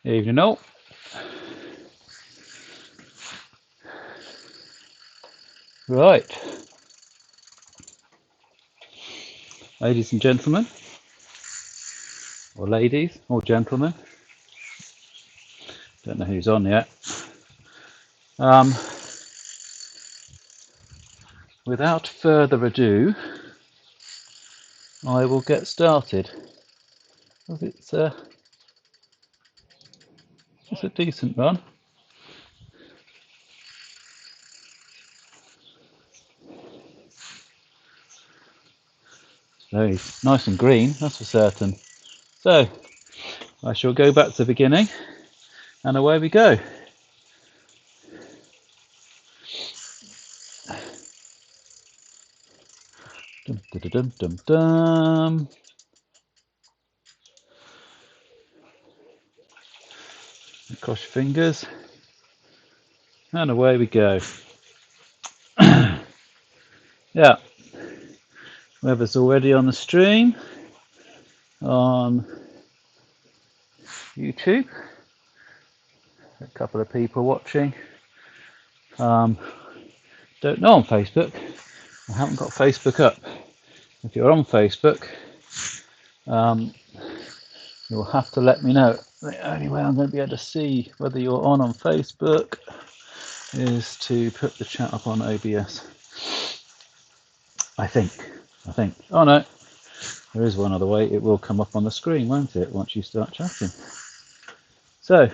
Evening all. Right, ladies and gentlemen, or ladies, or gentlemen, don't know who's on yet. Without further ado, I will get started. It's a decent run. Very nice and green, that's for certain. So, I shall go back to the beginning, and away we go. Dum, dum, dum, dum, dum. Cross your fingers, and away we go. Yeah, whoever's already on the stream on YouTube, a couple of people watching. Don't know on Facebook. I haven't got Facebook up. If you're on Facebook, you'll have to let me know. The only way I'm going to be able to see whether you're on Facebook is to put the chat up on OBS. I think. Oh no, there is one other way. It will come up on the screen, won't it, once you start chatting. So,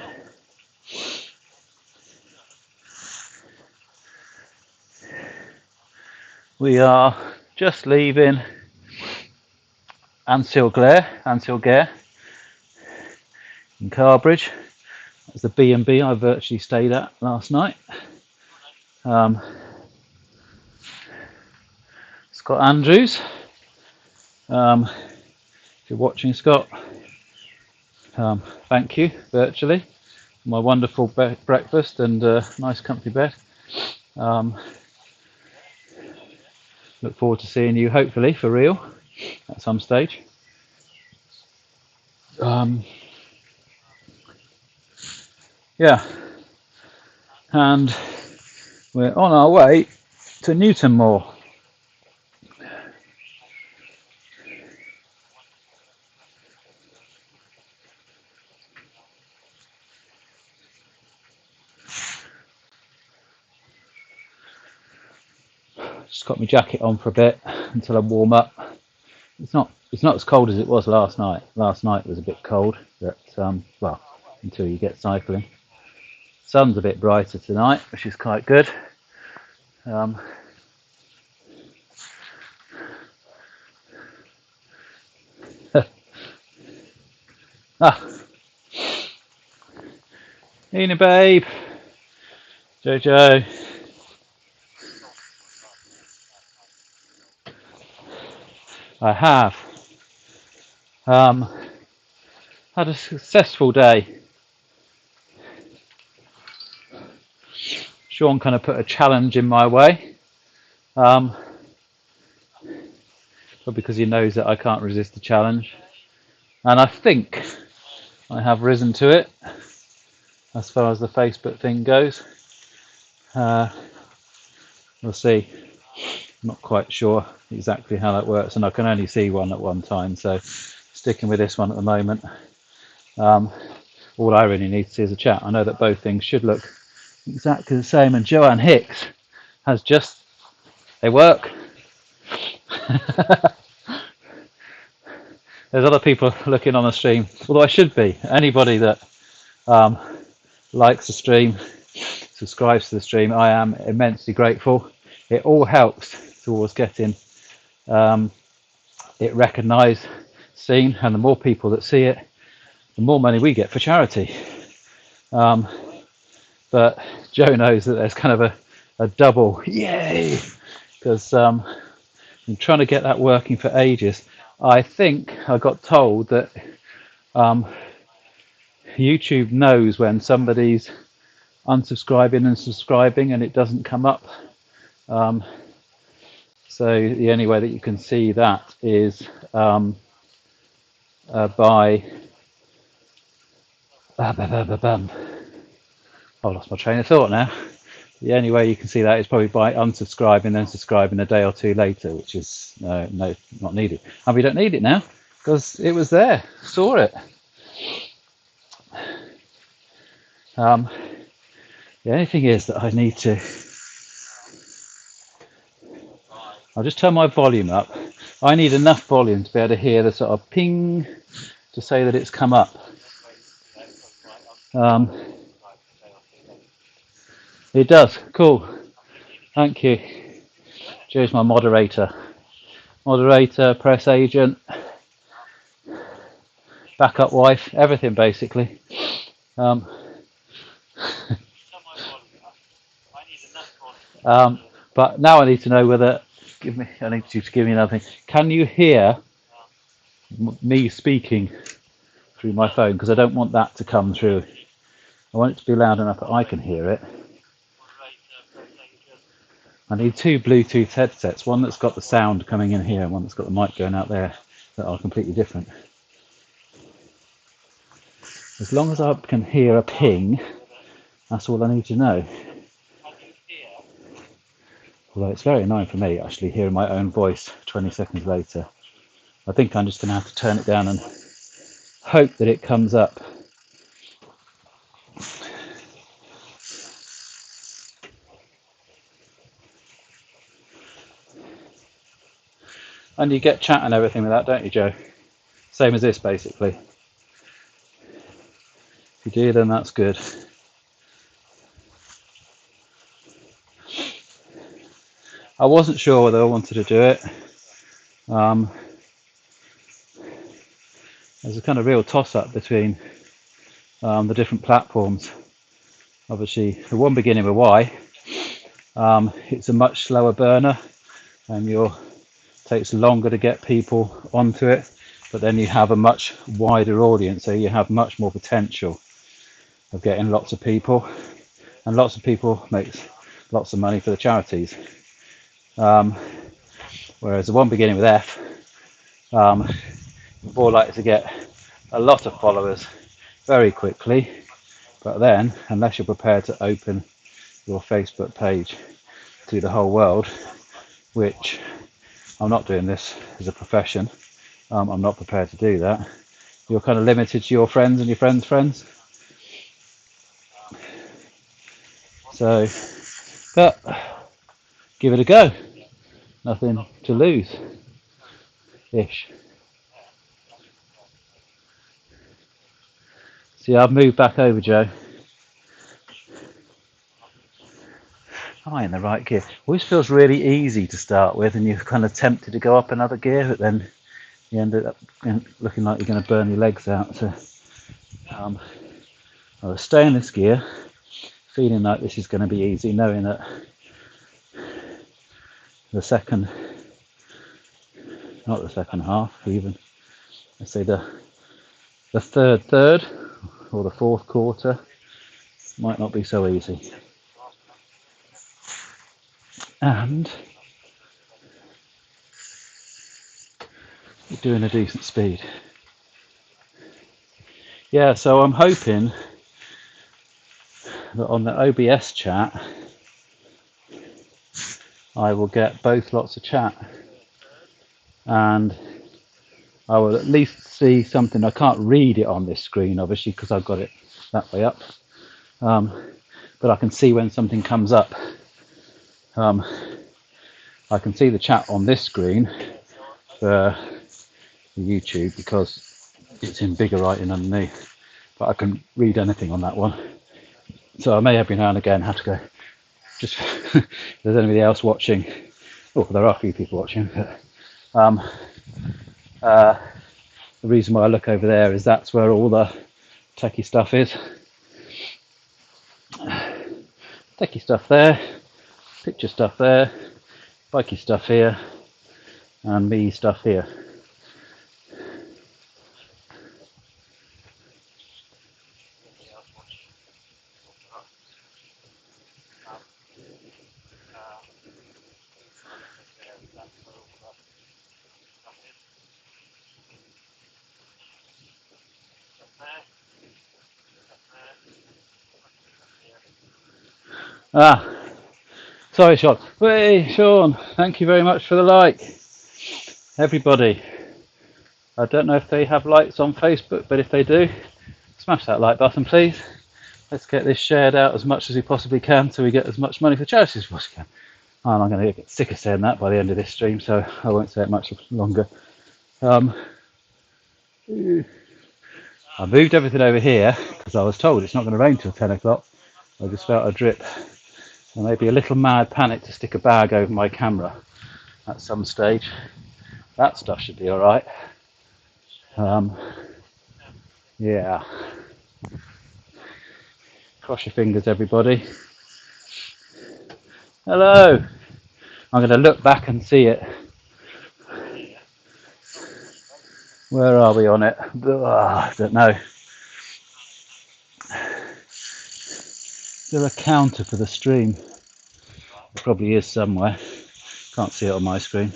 we are just leaving An-Sealgair in Carrbridge. That's the B&B I virtually stayed at last night. Scott Andrews, if you're watching, Scott, thank you virtually. My wonderful breakfast and nice comfy bed. Look forward to seeing you, hopefully for real, at some stage. Yeah, and we're on our way to Newtonmore. Just got my jacket on for a bit until I warm up. It's not as cold as it was last night. Last night was a bit cold, but well, until you get cycling. Sun's a bit brighter tonight, which is quite good. Evening, babe. Jojo. I have had a successful day. Sean kind of put a challenge in my way, but because he knows that I can't resist the challenge, and I think I have risen to it as far as the Facebook thing goes. We'll see. I'm not quite sure exactly how that works, and I can only see one at one time, so sticking with this one at the moment. All I really need to see is a chat. I know that both things should look exactly the same, and Joanne Hicks has just, they work. There's other people looking on the stream, although I should be. Anybody that likes the stream, subscribes to the stream, I am immensely grateful. It all helps towards getting it recognised, seen, and the more people that see it, the more money we get for charity. But Joe knows that there's kind of a double yay, because I'm trying to get that working for ages. I think I got told that YouTube knows when somebody's unsubscribing and subscribing and it doesn't come up. So the only way that you can see that is by I've lost my train of thought now. The only way you can see that is probably by unsubscribing, then subscribing a day or two later, which is no, not needed. And we don't need it now because it was there. Saw it. Um, the only thing is that I need to. I'll just turn my volume up. I need enough volume to be able to hear the sort of ping to say that it's come up. Um, it does. Cool. Thank you. Joe's my moderator. Moderator, press agent, backup wife, everything basically. Um, but now I need to know whether. I need you to give me another thing. Can you hear me speaking through my phone? Because I don't want that to come through. I want it to be loud enough that I can hear it. I need two Bluetooth headsets, one that's got the sound coming in here and one that's got the mic going out there, that are completely different. As long as I can hear a ping, that's all I need to know. Although it's very annoying for me actually hearing my own voice 20 seconds later. I think I'm just going to have to turn it down and hope that it comes up. And you get chat and everything with that, don't you, Joe? Same as this, basically. If you do, then that's good. I wasn't sure whether I wanted to do it. There's a kind of real toss-up between the different platforms. Obviously, the one beginning with Y, it's a much slower burner, and it takes longer to get people onto it. But then you have a much wider audience, so you have much more potential of getting lots of people, and lots of people makes lots of money for the charities. Whereas the one beginning with F, you're more likely to get a lot of followers very quickly, but then unless you're prepared to open your Facebook page to the whole world, which I'm not doing this as a profession, I'm not prepared to do that, you're kind of limited to your friends and your friends' friends. So, but give it a go. Nothing to lose, ish. See, I've moved back over, Joe. Am I in the right gear? Always feels really easy to start with, and you're kind of tempted to go up another gear, but then you end up looking like you're going to burn your legs out. So I'll stay in this gear, feeling like this is going to be easy, knowing that the second, not the second half even, let's say the third or the fourth quarter might not be so easy. And you're doing a decent speed. Yeah, so I'm hoping that on the OBS chat I will get both lots of chat, and I will at least see something. I can't read it on this screen obviously because I've got it that way up, but I can see when something comes up. I can see the chat on this screen for YouTube because it's in bigger writing underneath, but I can read anything on that one. So I may every now and again have to go, just if there's anybody else watching. Oh, there are a few people watching, but the reason why I look over there is that's where all the techie stuff is. Techie stuff there, picture stuff there, bikey stuff here, and me stuff here. Ah, sorry, Sean. Hey, Sean, thank you very much for the like. Everybody, I don't know if they have likes on Facebook, but if they do, smash that like button, please. Let's get this shared out as much as we possibly can so we get as much money for charity as we possibly can. And I'm going to get sick of saying that by the end of this stream, so I won't say it much longer. I moved everything over here because I was told it's not going to rain till 10 o'clock. I just felt a drip. And maybe a little mad panic to stick a bag over my camera at some stage. That stuff should be alright. Yeah. Cross your fingers, everybody. Hello. I'm going to look back and see it. Where are we on it? I don't know. Is there a counter for the stream? There probably is somewhere. Can't see it on my screen.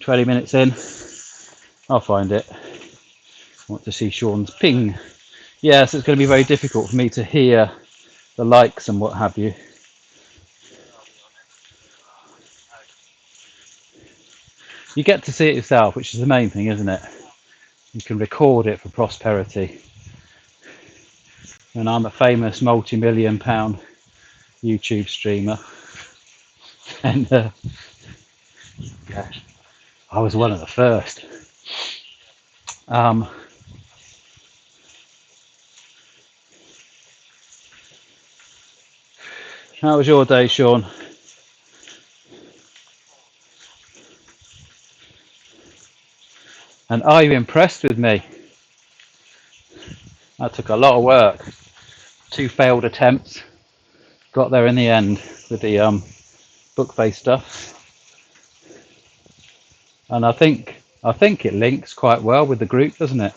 20 minutes in. I'll find it. I want to see Sean's ping. Yes, it's going to be very difficult for me to hear the likes and what have you. You get to see it yourself, which is the main thing, isn't it? You can record it for prosperity. And I'm a famous multi-million pound YouTube streamer. And yeah, I was one of the first. How was your day, Sean? And are you impressed with me? That took a lot of work. 2 failed attempts. Got there in the end with the book-based stuff. And I think it links quite well with the group, doesn't it?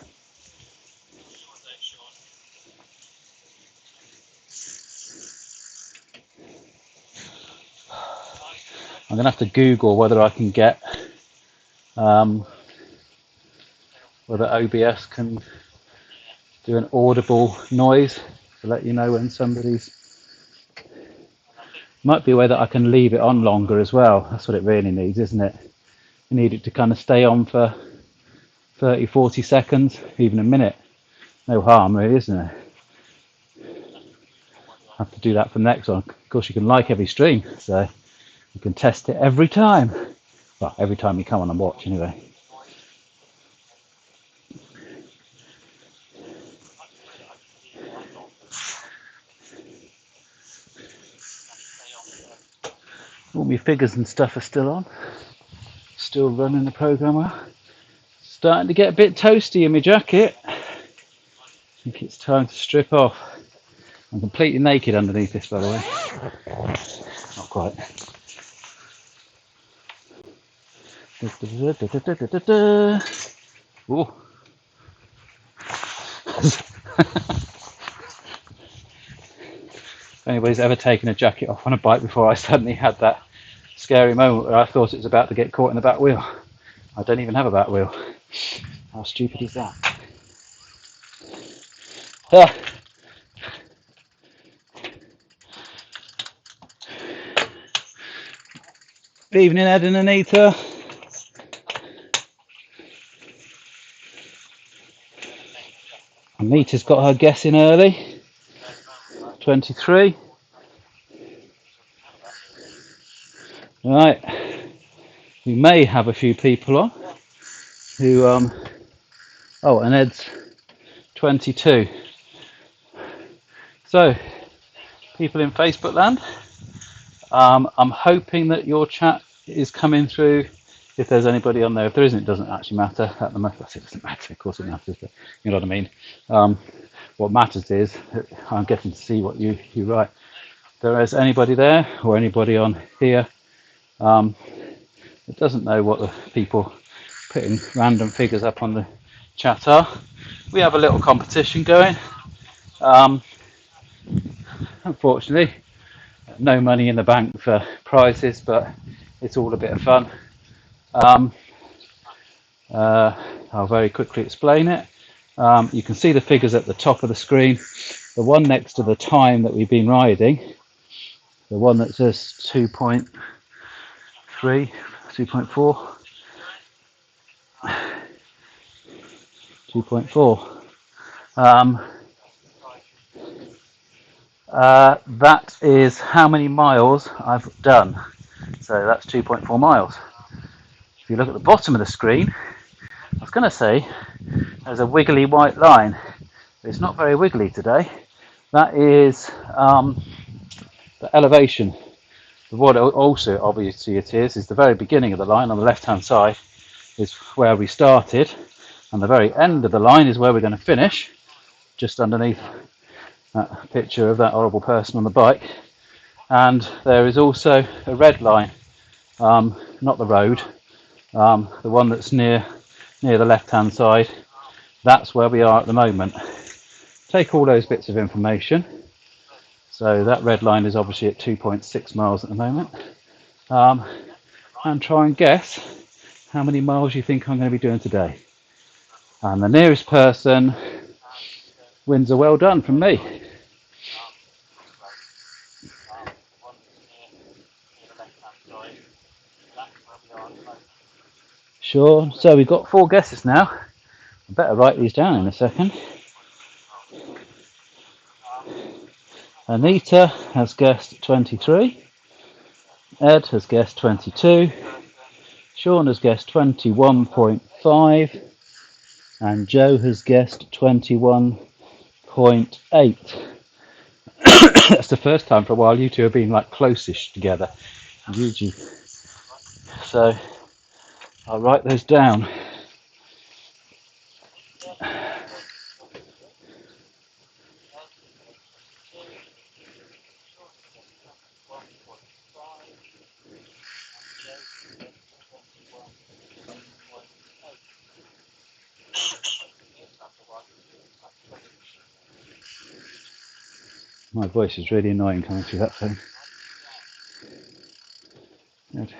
I'm going to have to Google whether I can get whether OBS can do an audible noise to let you know when somebody's. Might be a way that I can leave it on longer as well. That's what it really needs, isn't it? You need it to kind of stay on for 30, 40 seconds, even a minute. No harm, really, isn't it? I have to do that for the next one. Of course, you can like every stream, so you can test it every time. Well, every time you come on and watch, anyway. All my figures and stuff are still on. Still running the program well. Starting to get a bit toasty in my jacket. I think it's time to strip off. I'm completely naked underneath this, by the way. Not quite. Ooh. If anybody's ever taken a jacket off on a bike before, I suddenly had that scary moment where I thought it was about to get caught in the back wheel. I don't even have a back wheel. How stupid is that? Ah. Evening, Ed and Anita. Anita's got her guess in early. 23. Right. We may have a few people on who oh, and Ed's 22. So, people in Facebook land, I'm hoping that your chat is coming through. If there's anybody on there, if there isn't, it doesn't actually matter at the moment. It doesn't matter, of course it matters, but you know what I mean. What matters is I'm getting to see what you write. If there is anybody there or anybody on here that doesn't know what the people putting random figures up on the chat are, we have a little competition going. Unfortunately, no money in the bank for prizes, but it's all a bit of fun. I'll very quickly explain it. You can see the figures at the top of the screen. The one next to the time that we've been riding, the one that says 2.3, 2.4, 2.4. That is how many miles I've done. So that's 2.4 miles. If you look at the bottom of the screen, I was going to say there's a wiggly white line. It's not very wiggly today. That is the elevation. What also obviously it is the very beginning of the line on the left hand side is where we started, and the very end of the line is where we're going to finish, just underneath that picture of that horrible person on the bike. And there is also a red line, not the road, the one that's near the left hand side. That's where we are at the moment. Take all those bits of information. So that red line is obviously at 2.6 miles at the moment, and try and guess how many miles you think I'm going to be doing today. And the nearest person wins a well done from me. Sure, so we've got 4 guesses now. I better write these down in a second. Anita has guessed 23, Ed has guessed 22, Sean has guessed 21.5, and Joe has guessed 21.8. That's the first time for a while you two have been like close-ish together. So I'll write those down. My voice is really annoying coming through that phone. Good.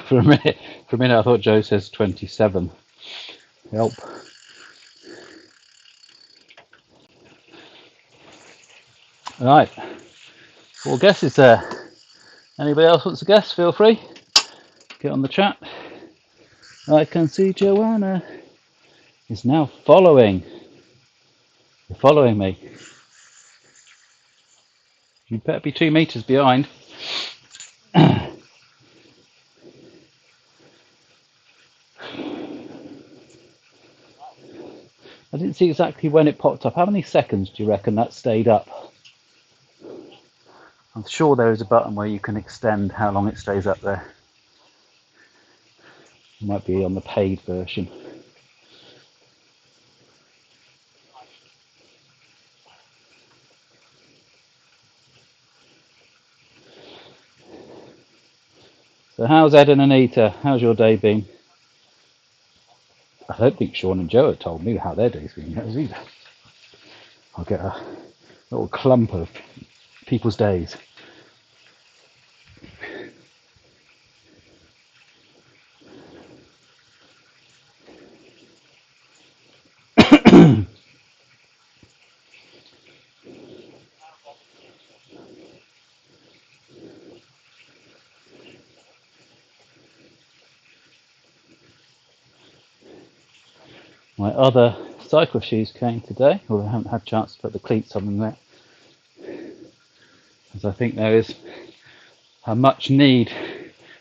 For a minute I thought Joe says 27. Help. Right, 4 guesses there. Anybody else wants to guess? Feel free. Get on the chat. I can see Joanna is now following. You're following me. You better be 2 meters behind. I didn't see exactly when it popped up. How many seconds do you reckon that stayed up? I'm sure there is a button where you can extend how long it stays up there. It might be on the paid version. So how's Ed and Anita? How's your day been? I don't think Sean and Joe have told me how their day's been either. I'll get a little clump of people's days. My other cycle shoes came today, although I haven't had a chance to put the cleats on them yet, as I think there is a much need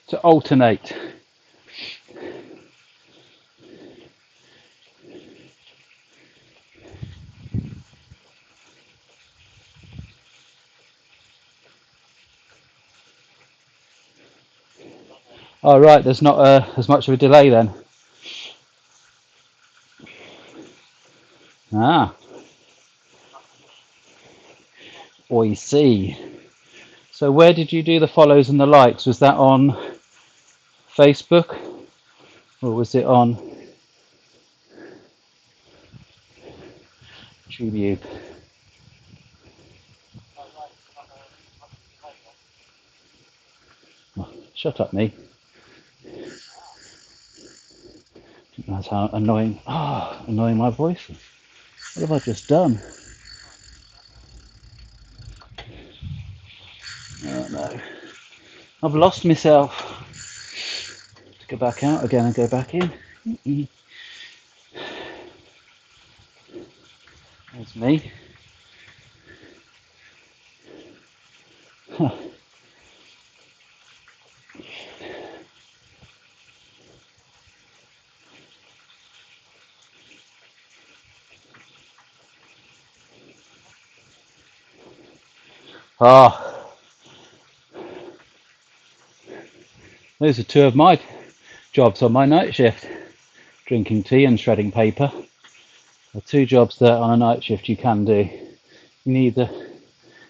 to alternate. Oh right, there's not as much of a delay then. Ah, I see. So where did you do the follows and the likes? Was that on Facebook or was it on Tribute? Oh, shut up, me. That's how annoying. Annoying my voice. What have I just done? Oh no. I've lost myself. To go back out again and go back in. There's me. Huh. Those are two of my jobs on my night shift. Drinking tea and shredding paper. Are two jobs that on a night shift you can do. You need the.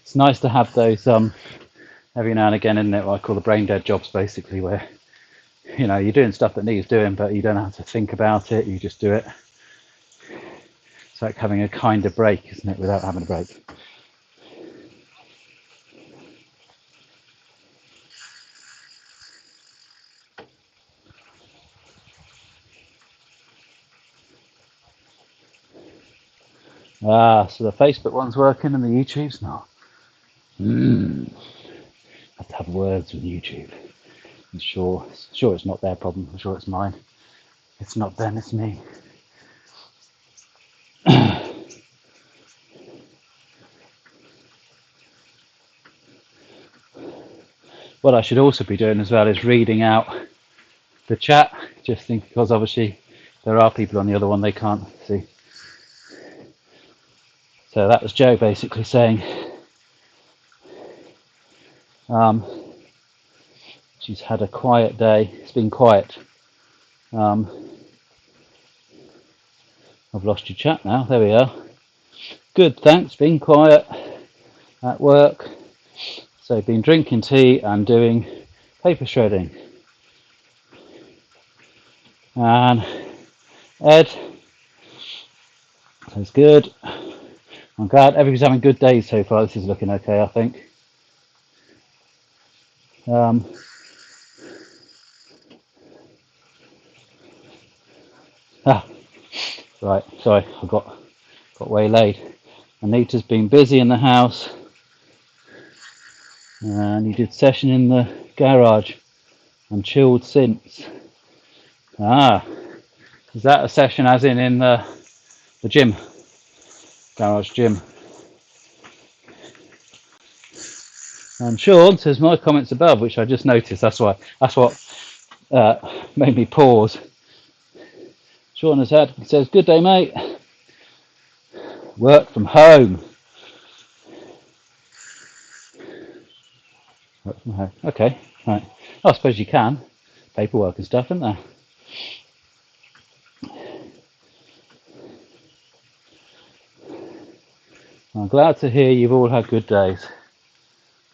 It's nice to have those every now and again, isn't it? What I call the brain dead jobs, basically, where you're doing stuff that needs doing, but you don't have to think about it. You just do it. It's like having a kind of break, isn't it? Without having a break. So the Facebook one's working and the YouTube's not. I have to have words with YouTube. I'm sure it's not their problem. I'm sure it's mine. It's not them, it's me. What I should also be doing as well is reading out the chat, just think, because obviously there are people on the other one they can't see. So that was Joe basically saying she's had a quiet day. It's been quiet. I've lost your chat now. There we are. Good, thanks. Been quiet at work. So been drinking tea and doing paper shredding. And Ed says good. I'm glad everybody's having good days so far. This is looking okay, I think. Right, sorry, I got waylaid. Anita's been busy in the house, and he did session in the garage and chilled since. Is that a session as in the gym, garage gym? And Sean says my comments above, which I just noticed. That's what made me pause. Sean says, good day, mate. Work from home. Work from home. Okay, right. I suppose you can. Paperwork and stuff, isn't there? I'm glad to hear you've all had good days.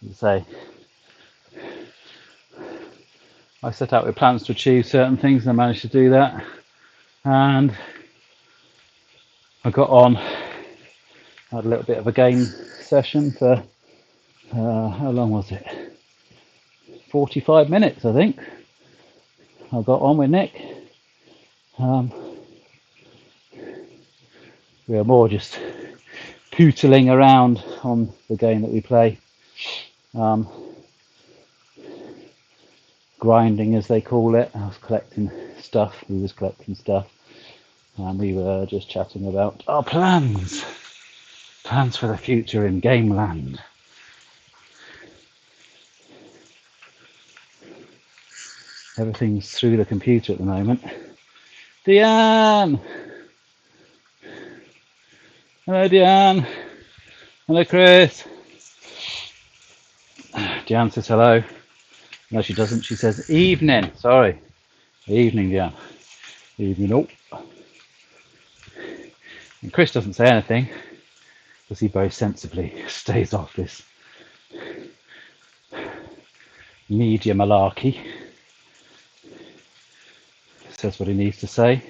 As I say, I set out with plans to achieve certain things and I managed to do that. And I got on, had a little bit of a game session for, how long was it? 45 minutes, I think. I got on with Nick. We were more just pootling around on the game that we play. Grinding, as they call it. I was collecting stuff. He was collecting stuff. And we were just chatting about our plans for the future in Game Land. Everything's through the computer at the moment. Deanne! Hello, Deanne. Hello, Chris. Deanne says hello. No, she doesn't. She says evening. Sorry. Evening, Deanne. Evening. And Chris doesn't say anything because he very sensibly stays off this media malarkey. says what he needs to say.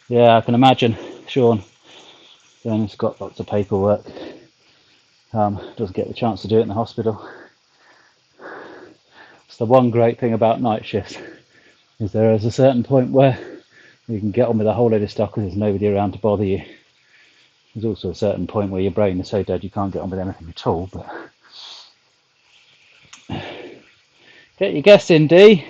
Yeah, I can imagine Sean. Then he's got lots of paperwork. Doesn't get the chance to do it in the hospital. It's the one great thing about night shifts, is there is a certain point where you can get on with a whole load of stuff because there's nobody around to bother you. There's also a certain point where your brain is so dead you can't get on with anything at all. But get your guess in, D.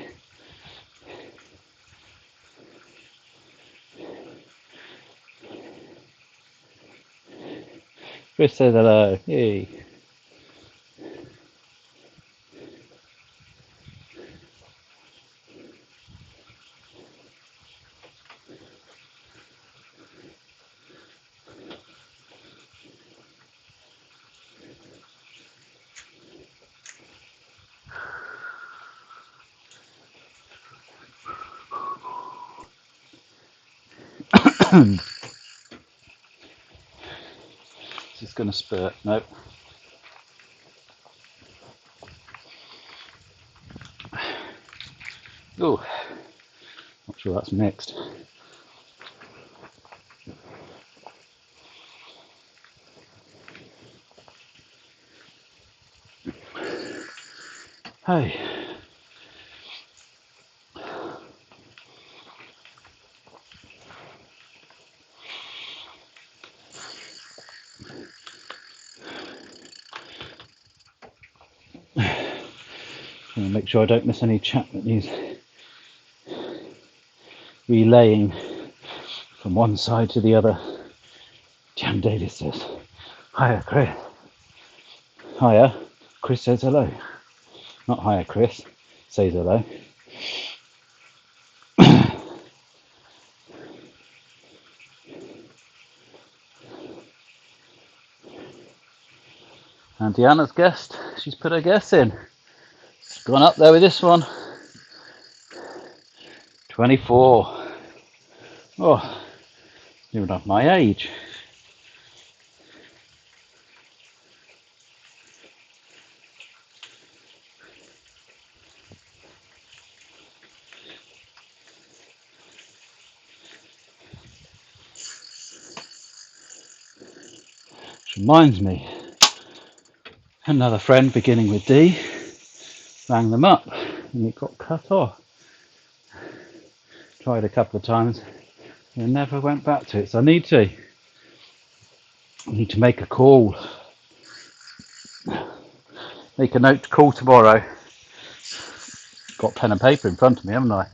Chris says hello. Yay. Just going to spurt. Nope. Oh, not sure that's mixed. Hey. Make sure I don't miss any chat that needs relaying from one side to the other. Jan Davis says, hiya Chris. Hiya. Chris says hello. Not hiya Chris, says hello. And Deanna's guessed, she's put her guess in. She's gone up there with this one. 24. Oh, you're not my age. Which reminds me, another friend beginning with D rang them up and it got cut off. Tried a couple of times and never went back to it. So I need to make a call. Make a note to call tomorrow. Got pen and paper in front of me, haven't I?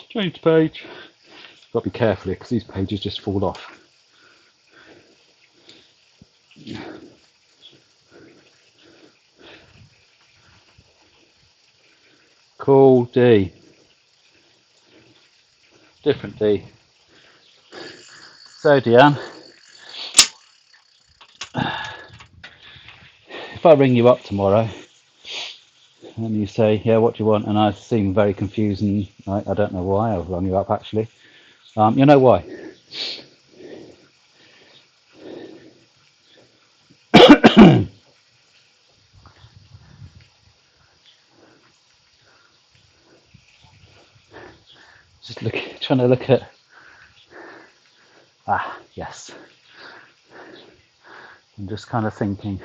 Change page. Got to be careful because these pages just fall off. Call D. Different D. So Deanne, if I ring you up tomorrow and you say, yeah, what do you want? And I seem very confused and I don't know why I've rung you up actually. You know why? Just trying to look at. Yes. I'm just kind of thinking.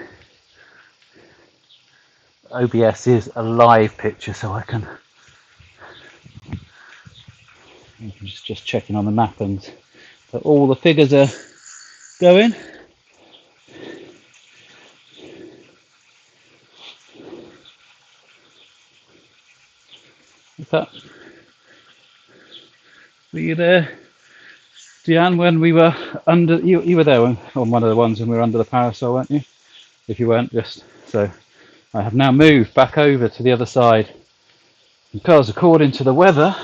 OBS is a live picture, so I can. I'm just checking on the mappings. But all the figures are going. Were you there, Deanne, when we were under? You were there on one of the ones when we were under the parasol, weren't you? If you weren't, just so. I have now moved back over to the other side because, according to the weather,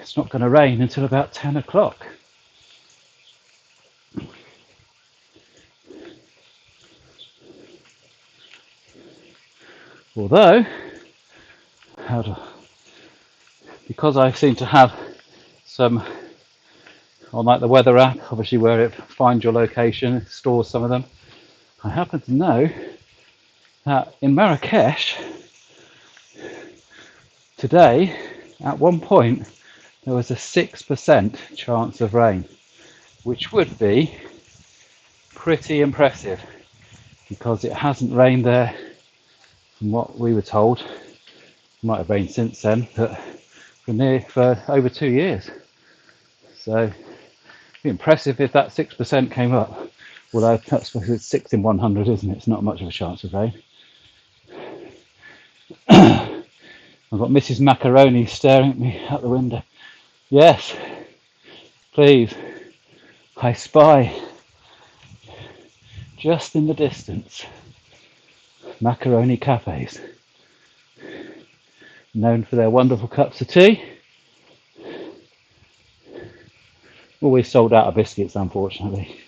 it's not going to rain until about 10 o'clock. Although, because I seem to have some on like the weather app, obviously where it finds your location, it stores some of them. I happen to know that in Marrakesh today, at one point, there was a 6% chance of rain, which would be pretty impressive because it hasn't rained there from what we were told. It might have rained since then, but for over 2 years. So it'd be impressive if that 6% came up. Although I suppose it's 6 in 100, isn't it? It's not much of a chance of rain. I've got Mrs. Macaroni staring at me out the window. Yes, please. I spy, just in the distance, macaroni cafes, known for their wonderful cups of tea. Always sold out of biscuits, unfortunately.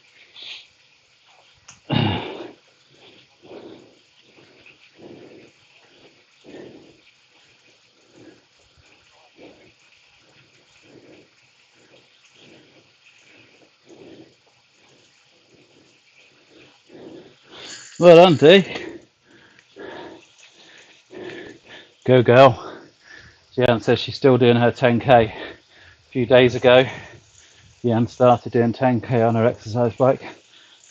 Well done, Dee. Go girl. Jan says she's still doing her 10k. A few days ago, Jan started doing 10k on her exercise bike.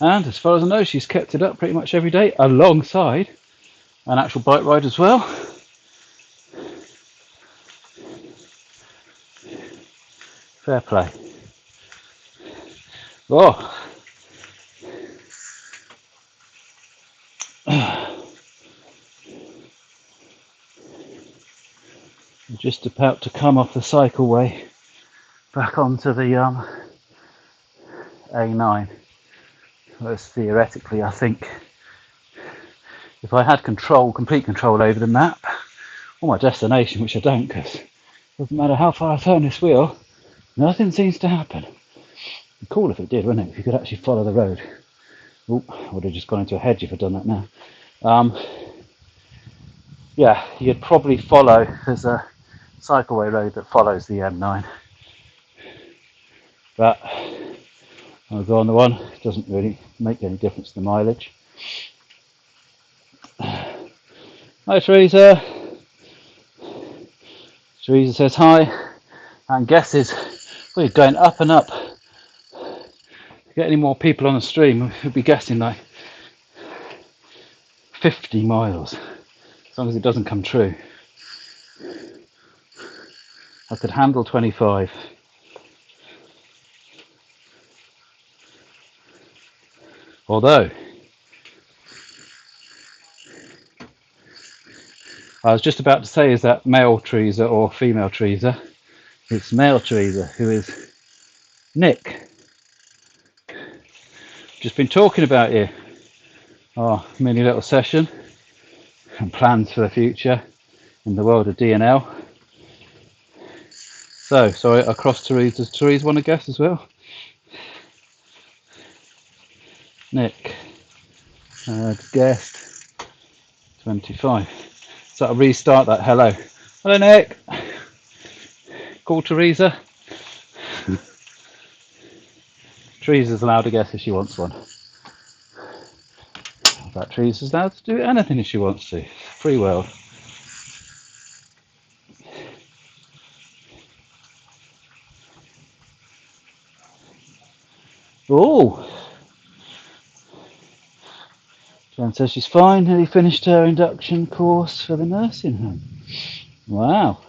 And as far as I know, she's kept it up pretty much every day, alongside an actual bike ride as well. Fair play. Oh. I'm just about to come off the cycleway back onto the A9. Whereas theoretically, I think if I had complete control over the map or my destination, which I don't, because it doesn't matter how far I turn this wheel, nothing seems to happen. It'd be cool if it did, wouldn't it? If you could actually follow the road. Oop, I would have just gone into a hedge if I'd done that now. Yeah, you'd probably follow, there's a cycleway road that follows the M9. But I'll go on the one, it doesn't really make any difference to the mileage. Hi Teresa. Teresa says hi and guesses we're going up and up. To get any more people on the stream, we'd be guessing like 50 miles, as long as it doesn't come true. I could handle 25. Although, I was just about to say, is that male Teresa or female Teresa? It's male Teresa, who is Nick. Just been talking about you. Our mini little session and plans for the future in the world of DNL. So, sorry, across Teresa. Does Teresa want to guess as well? Nick. Guessed 25. So I'll restart that. Hello. Hello, Nick. Call Teresa. Teresa's allowed to guess if she wants one. But Teresa's allowed to do anything if she wants to. Free world. Oh. Jan says she's fine, nearly finished her induction course for the nursing home. Wow.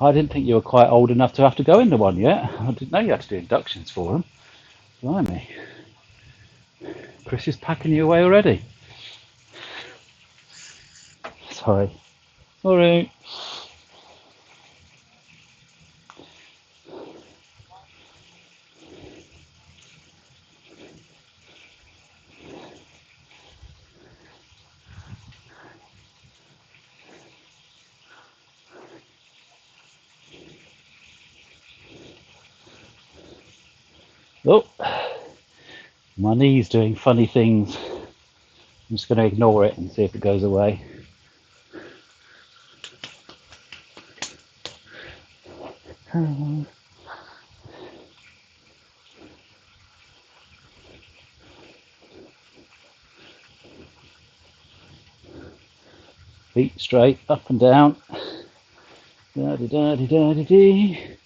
I didn't think you were quite old enough to have to go into one yet. I didn't know you had to do inductions for them. Blimey. Chris is packing you away already. Sorry. Sorry. Oh, my knee's doing funny things. I'm just going to ignore it and see if it goes away. Feet straight, up and down. Da-di-da-di-da-di-dee.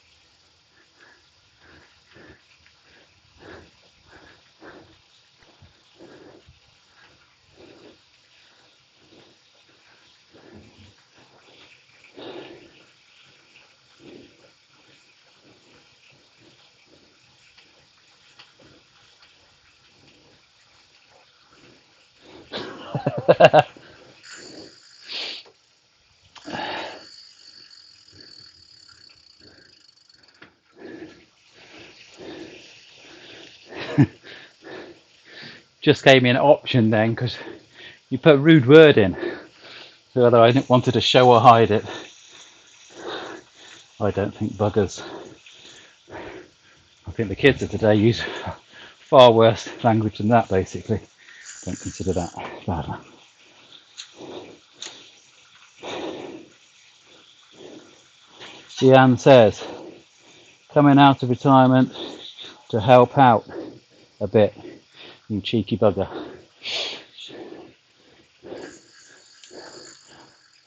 Just gave me an option then, because you put a rude word in. So whether I wanted to show or hide it, I don't think buggers. I think the kids of today use far worse language than that, basically. Don't consider that bad. Deanne says, coming out of retirement to help out a bit, you cheeky bugger.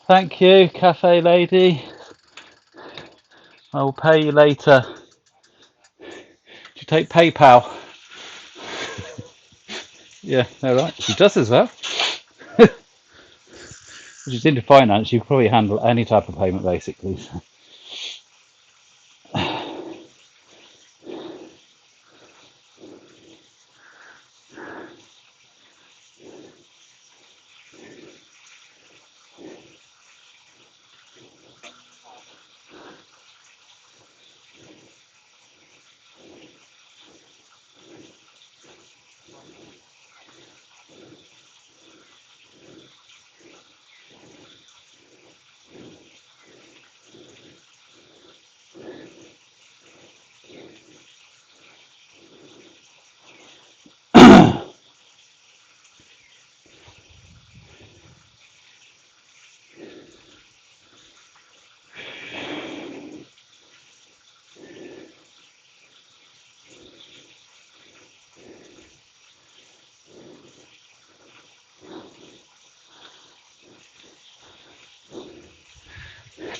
Thank you, cafe lady. I will pay you later. Do you take PayPal? Yeah, all right. She does as well. If she's into finance, you can probably handle any type of payment, basically.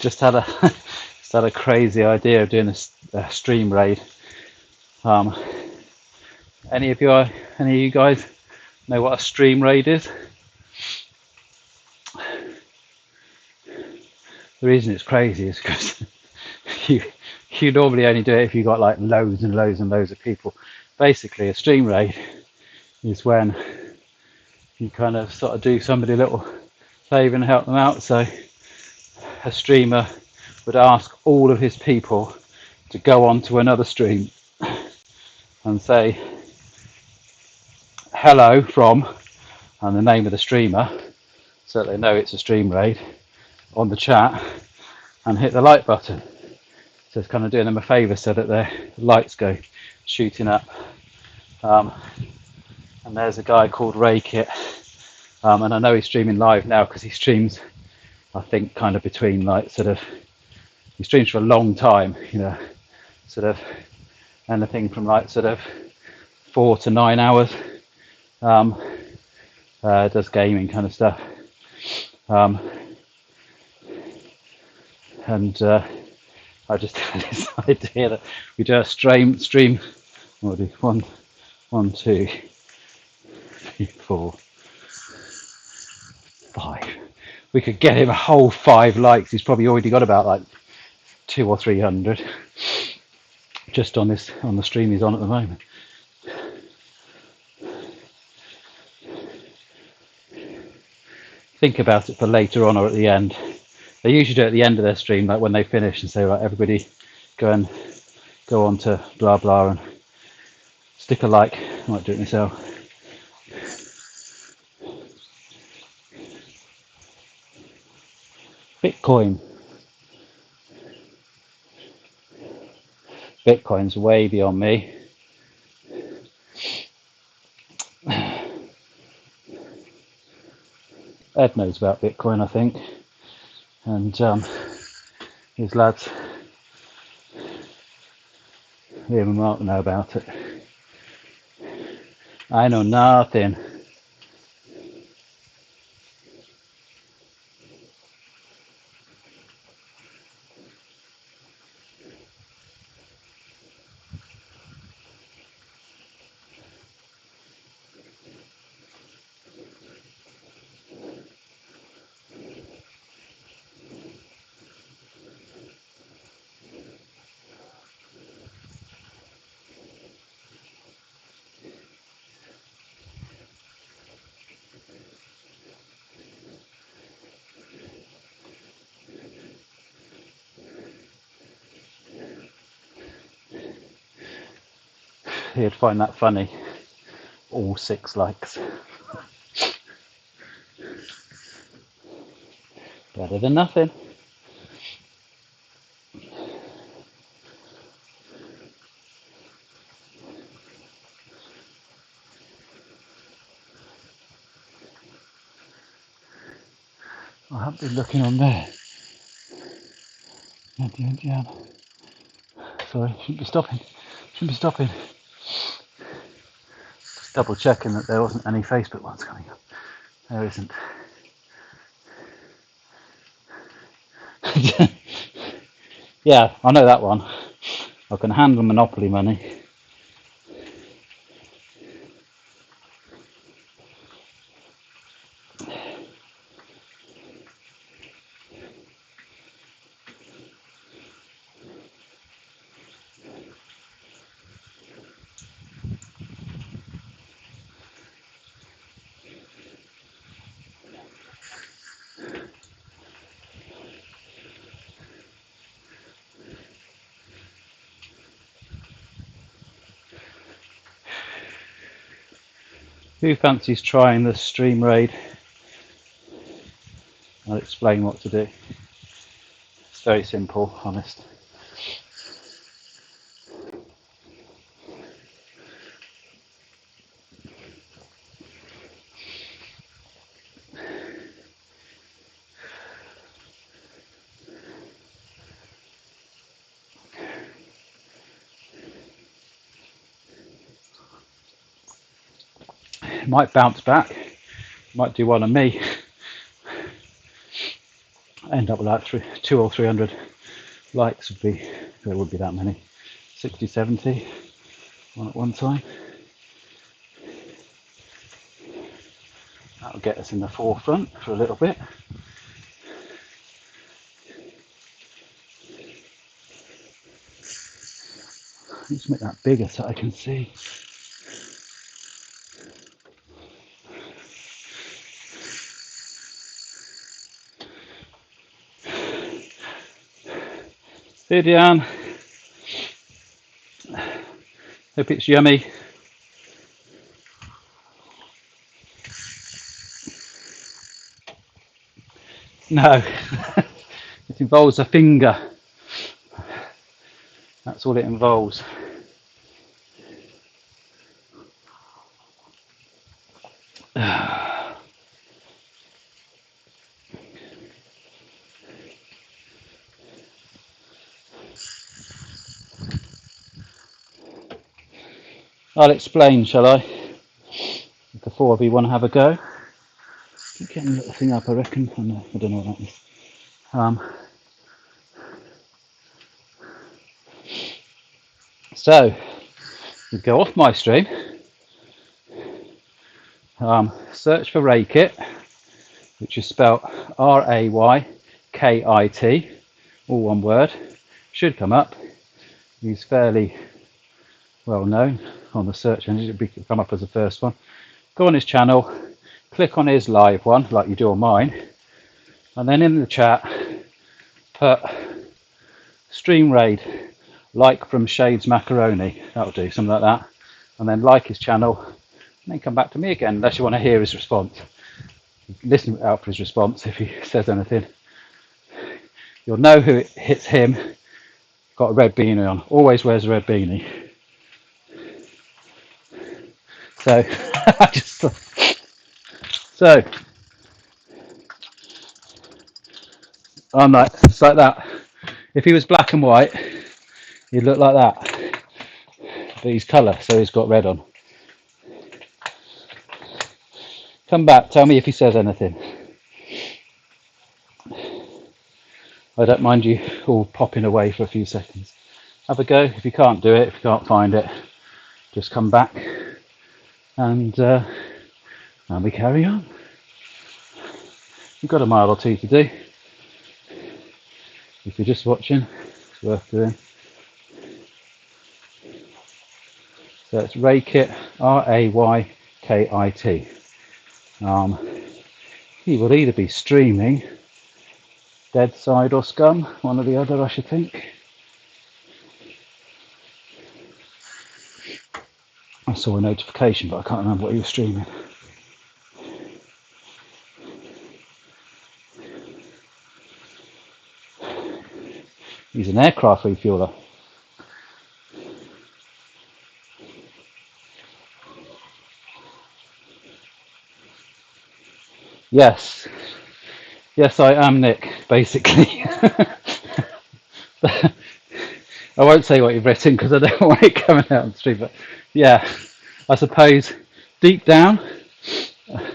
just had a crazy idea of doing a stream raid. Any of you guys know what a stream raid is? The reason it's crazy is because you normally only do it if you've got like loads and loads and loads of people. Basically, a stream raid is when you kind of sort of do somebody a little favour and help them out. So a streamer would ask all of his people to go on to another stream and say hello from, and the name of the streamer, so that they know it's a stream raid, on the chat, and hit the like button. So it's kind of doing them a favour so that their lights go shooting up. And there's a guy called Raykit, and I know he's streaming live now because he streams, I think, kind of between like sort of, he streams for a long time, you know, sort of anything from like sort of 4 to 9 hours. Does gaming kind of stuff. And I just had this idea that we do a stream. What do we do? 1, 2, 3, 4, 5. We could get him a whole 5 likes. He's probably already got about like 200 or 300 just on the stream he's on at the moment. Think about it for later on or at the end. They usually do it at the end of their stream, like when they finish, and say, right, everybody go on to blah blah and stick a like. I might do it myself. Bitcoin's way beyond me. Ed knows about Bitcoin, I think, and his lads, Liam and Mark, know about it. I know nothing. he'd find that funny. All 6 likes. Better than nothing. I haven't been looking on there. Sorry, shouldn't be stopping. Just double checking that there wasn't any Facebook ones coming up. There isn't. Yeah, I know that one. I can handle Monopoly money. Who fancies trying the stream raid? I'll explain what to do. It's very simple, honest. It might bounce back, might do one on me. End up with like 200 or 300 likes would be, there would be that many. 60, 70 on at one time. That'll get us in the forefront for a little bit. Let's make that bigger so I can see. Vivian, hope it's yummy. No, it involves a finger. That's all it involves. I'll explain, shall I? If the 4 of you want to have a go. Keep getting the thing up, I reckon. Oh, no, I don't know what that is. So, you go off my stream, search for Raykit, which is spelled R-A-Y-K-I-T, all one word. Should come up. He's fairly well known on the search engine. It'll come up as the first one. Go on his channel, click on his live one, like you do on mine, and then in the chat, put stream raid, like from Shades Macaroni. That'll do, something like that. And then like his channel, and then come back to me again, unless you want to hear his response. Listen out for his response if he says anything. You'll know who it hits him. Got a red beanie on. Always wears a red beanie. So, so I'm like, it's like that. If he was black and white, he'd look like that. But he's colour, so he's got red on. Come back, tell me if he says anything. I don't mind you all popping away for a few seconds. Have a go. If you can't do it, if you can't find it, just come back and we carry on. You've got a mile or two to do. If you're just watching, it's worth doing. So it's Raykit, R-A-Y-K-I-T. He will either be streaming Dead Side or Scum, one or the other, I should think. I saw a notification, but I can't remember what he was streaming. He's an aircraft refueler. Yes, yes, I am Nick. Basically, I won't say what you've written because I don't want it coming out on the street. But yeah, I suppose deep down,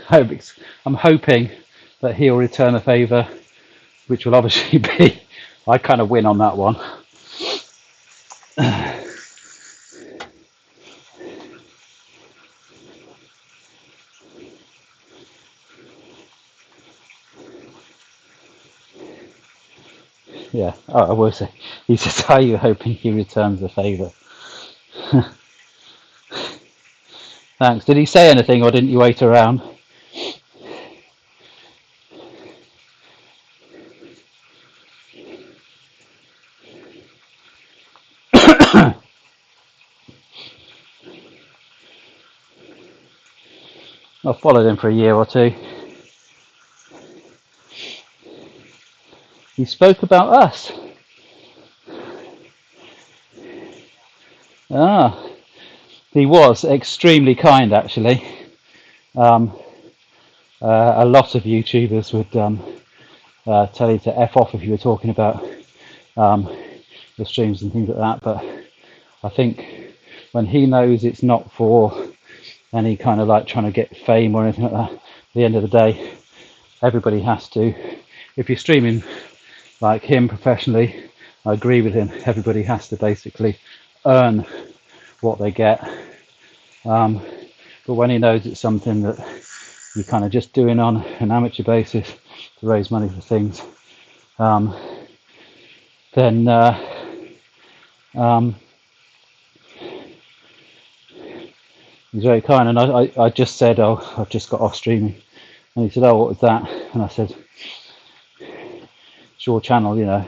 I'm hoping that he'll return a favour, which will obviously be I kind of win on that one. Yeah, oh, I will say. He says, "Are you hoping he returns the favour?" Thanks. Did he say anything, or didn't you wait around? I've followed him for a year or two. He spoke about us. Ah, he was extremely kind, actually. Um, a lot of YouTubers would tell you to F off if you were talking about um, the streams and things like that. But I think when he knows it's not for any kind of like trying to get fame or anything like that, at the end of the day, everybody has to. If you're streaming like him professionally, I agree with him. Everybody has to basically earn what they get. But when he knows it's something that you're kind of just doing on an amateur basis to raise money for things, then he's very kind. And I just said, "Oh, I've just got off streaming," and he said, "Oh, what was that?" And I said, "It's your channel, you know.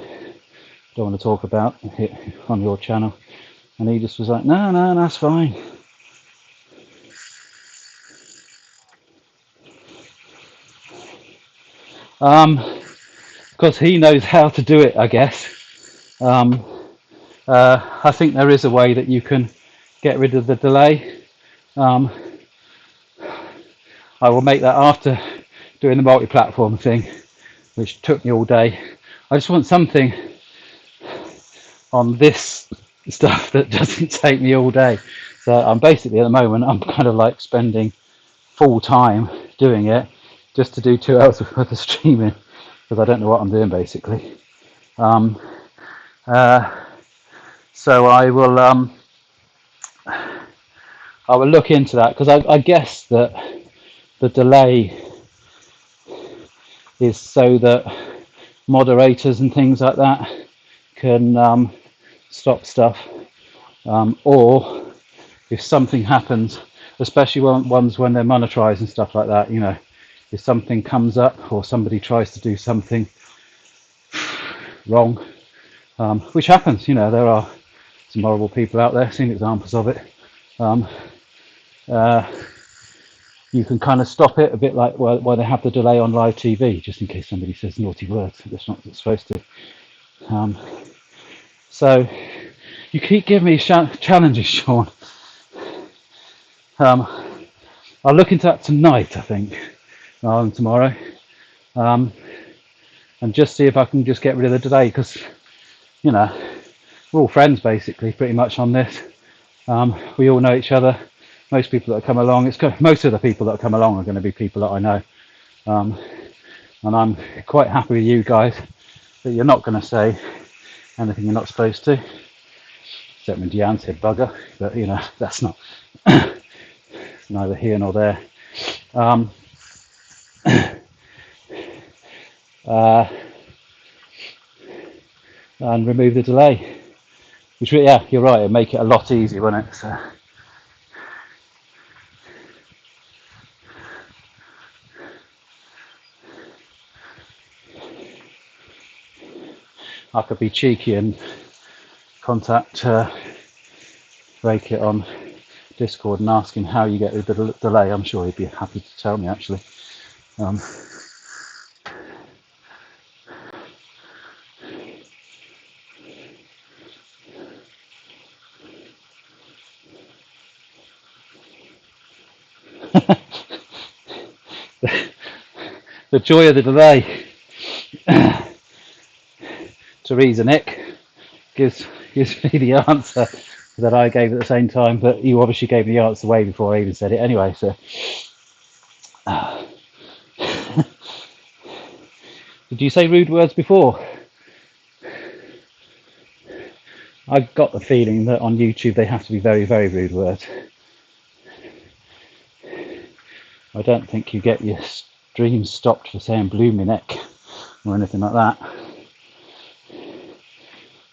Don't want to talk about it on your channel." And he just was like, "No, no, that's fine." Because he knows how to do it, I guess. I think there is a way that you can get rid of the delay. Um, I will make that after doing the multi-platform thing, which took me all day. I just want something on this stuff that doesn't take me all day. So I'm basically at the moment I'm kind of like spending full time doing it just to do 2 hours worth of streaming because I don't know what I'm doing basically. Um, so I will look into that because I guess that the delay is so that moderators and things like that can stop stuff, or if something happens, especially ones when they're monetized and stuff like that, you know, if something comes up or somebody tries to do something wrong, which happens, you know, there are some horrible people out there, seen examples of it. Um, you can kind of stop it a bit like why they have the delay on live TV, just in case somebody says naughty words that's not supposed to. So you keep giving me challenges, Sean. I'll look into that tonight, I think, rather than tomorrow, and just see if I can just get rid of the delay because, you know, we're all friends basically, pretty much on this. We all know each other. Most people that come along, most of the people that come along are going to be people that I know, and I'm quite happy with you guys that you're not going to say anything you're not supposed to. Except when Deanne said bugger, but you know that's not it's neither here nor there. And remove the delay, which yeah, you're right, it'd make it a lot easier, wouldn't it? So I could be cheeky and contact Break It on Discord and ask him how you get the delay. I'm sure he'd be happy to tell me, actually. The joy of the delay. Teresa Nick gives me the answer that I gave at the same time, but you obviously gave me the answer way before I even said it anyway. So, did you say rude words before? I got the feeling that on YouTube they have to be very, very rude words. I don't think you get your stream stopped for saying "blue me neck" or anything like that.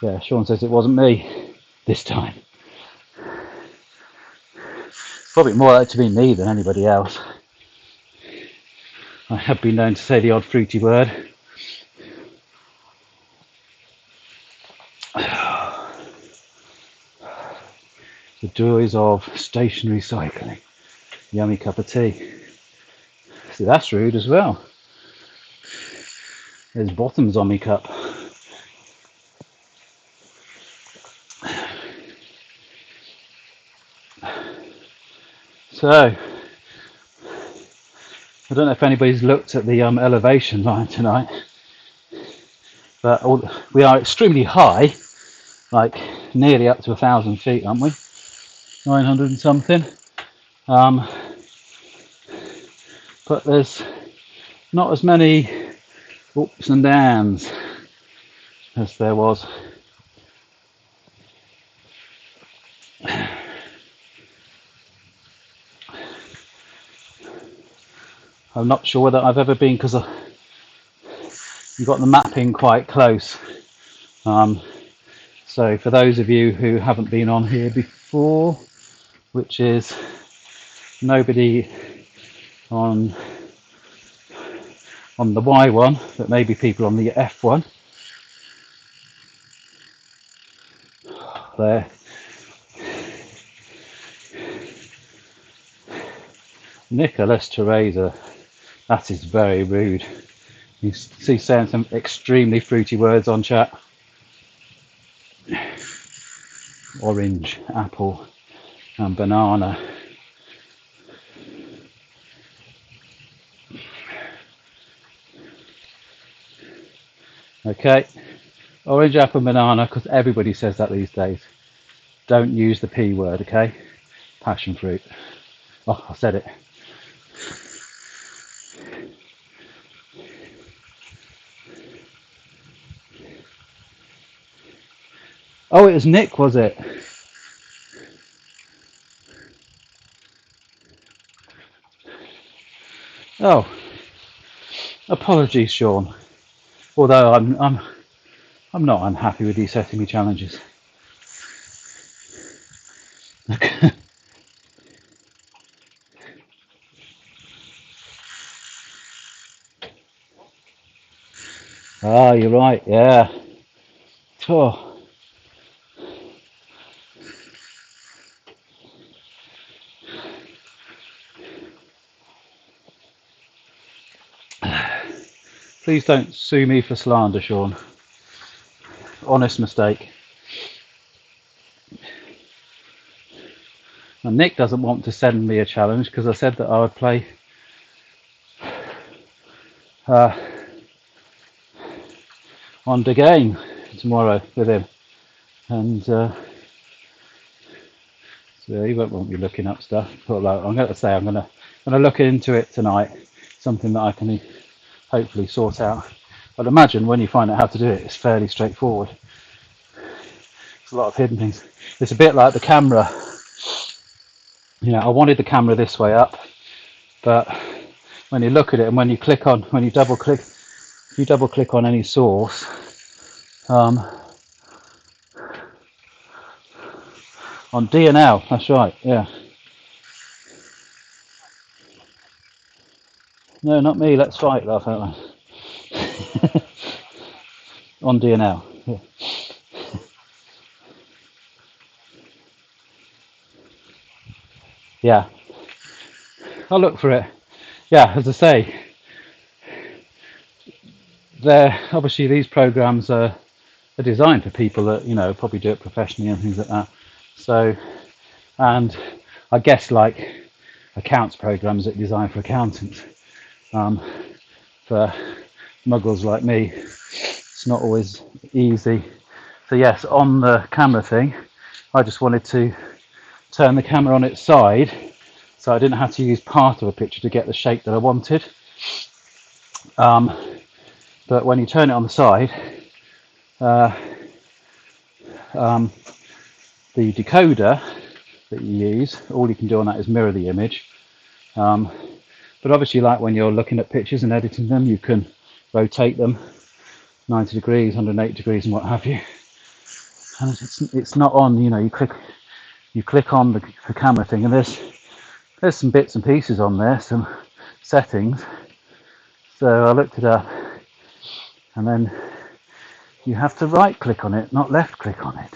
Yeah, Sean says it wasn't me this time. Probably more likely to be me than anybody else. I have been known to say the odd fruity word. The joys of stationary cycling. Yummy cup of tea. See, that's rude as well. There's bottoms on me cup. So, I don't know if anybody's looked at the elevation line tonight, but we are extremely high, like nearly up to 1,000 feet, aren't we? 900 and something. But there's not as many ups and downs as there was. I'm not sure whether I've ever been, because you've got the mapping quite close. So for those of you who haven't been on here before, which is nobody on the Y one, but maybe people on the F one. There. Nicholas Teresa, that is very rude. He's saying some extremely fruity words on chat. Orange, apple, and banana. Okay, orange, apple, banana, because everybody says that these days. Don't use the P word, okay? Passion fruit. Oh, I said it. Oh, it was Nick, was it? Oh, apologies, Sean. Although I'm not unhappy with you setting me challenges. Ah, you're right. Yeah. Oh. Please don't sue me for slander, Sean. Honest mistake. And Nick doesn't want to send me a challenge because I said that I would play on the game tomorrow with him, and so he won't want me looking up stuff. But like, I'm going to say I'm going to look into it tonight. Something that I can hopefully sort out. I'd imagine when you find out how to do it, it's fairly straightforward. There's a lot of hidden things. It's a bit like the camera. You know, I wanted the camera this way up, but when you look at it and when you double click, if you double click on any source, on D&L, that's right, yeah. No, not me, let's fight, laugh out loud. On D&L, yeah. Yeah, I'll look for it. Yeah, as I say, they're obviously these programs are designed for people that probably do it professionally and things like that. So, and I guess like accounts programs are designed for accountants. For muggles like me, it's not always easy. So yes, on the camera thing, I just wanted to turn the camera on its side so I didn't have to use part of a picture to get the shape that I wanted. But when you turn it on the side, the decoder that you use, all you can do on that is mirror the image. But obviously, like when you're looking at pictures and editing them, you can rotate them 90 degrees, 180 degrees, and what have you. And it's not on. You click on the camera thing, and there's some bits and pieces on there, some settings. So I looked it up, and then you have to right click on it, not left click on it,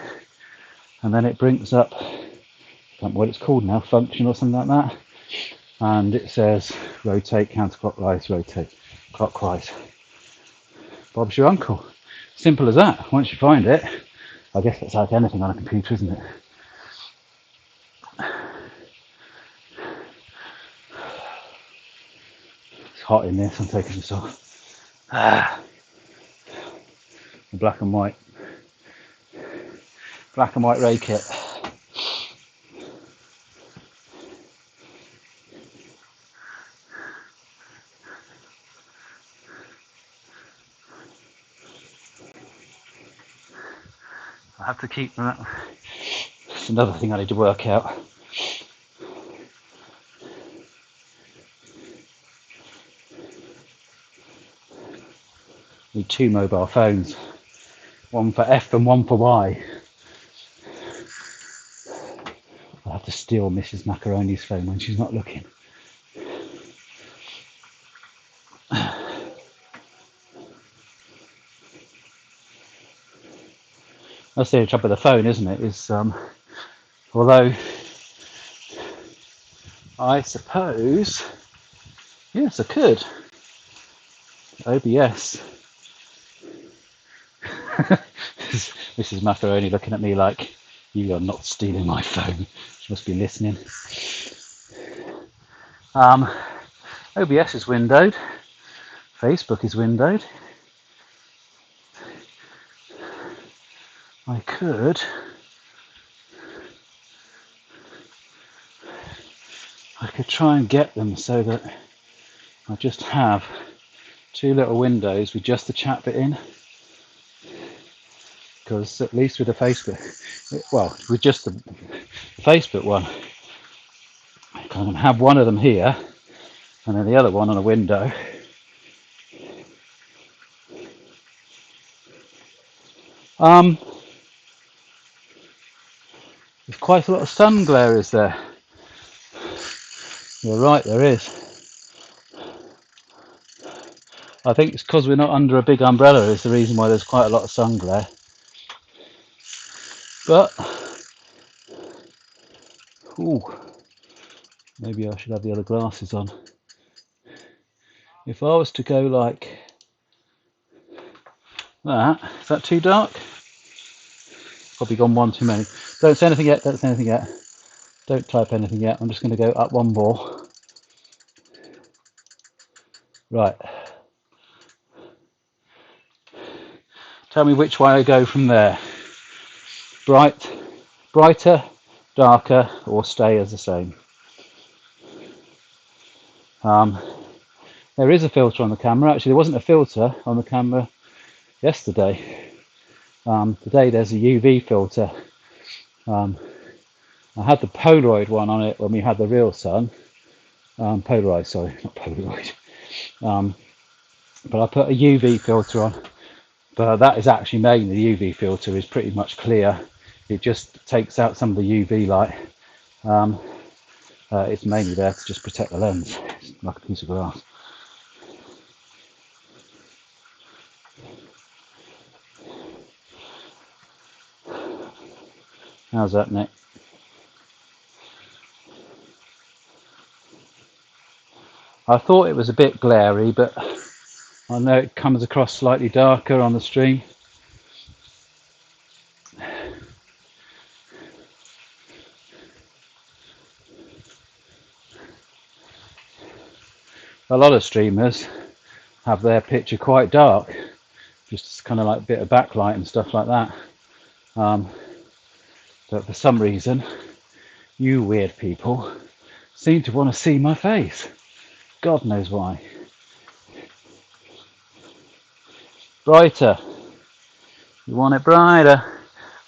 and then it brings up, I don't know what it's called now, function or something like that, and it says rotate counterclockwise, rotate clockwise. Bob's your uncle. Simple as that. Once you find it, I guess that's like anything on a computer, isn't it? It's hot in this. I'm taking this off. The black and white Ray kit. I have to keep that. It's another thing I need to work out. Need 2 mobile phones, one for F and one for Y. I'll have to steal Mrs. Macaroni's phone when she's not looking. That's the trouble with the phone, isn't it? Is although I suppose, yes, I could. OBS. Mrs. Macaroni looking at me like, you are not stealing my phone. She must be listening. OBS is windowed. Facebook is windowed. I could try and get them so that I just have 2 little windows with just the chat bit in. Because at least with the Facebook, well, with just the Facebook one, I can have one of them here and then the other one on a window. There's quite a lot of sun glare, is there? You're right, there is. I think it's because we're not under a big umbrella is the reason why there's quite a lot of sun glare. But, ooh, maybe I should have the other glasses on. If I was to go like that, is that too dark? Probably gone one too many. Don't say anything yet, don't say anything yet. Don't type anything yet. I'm just going to go up one more. Right. Tell me which way I go from there. Brighter, darker, or stay as the same. There is a filter on the camera. Actually, there wasn't a filter on the camera yesterday. Today there's a UV filter. I had the Polaroid one on it when we had the real sun. Polaroid, sorry, not Polaroid. But I put a UV filter on. But that is actually made. The UV filter is pretty much clear. It just takes out some of the UV light. It's mainly there to just protect the lens. It's like a piece of glass. How's that, Nick? I thought it was a bit glary, but I know it comes across slightly darker on the stream. A lot of streamers have their picture quite dark, just kind of like a bit of backlight and stuff like that. But for some reason, you weird people seem to want to see my face. God knows why. Brighter. You want it brighter?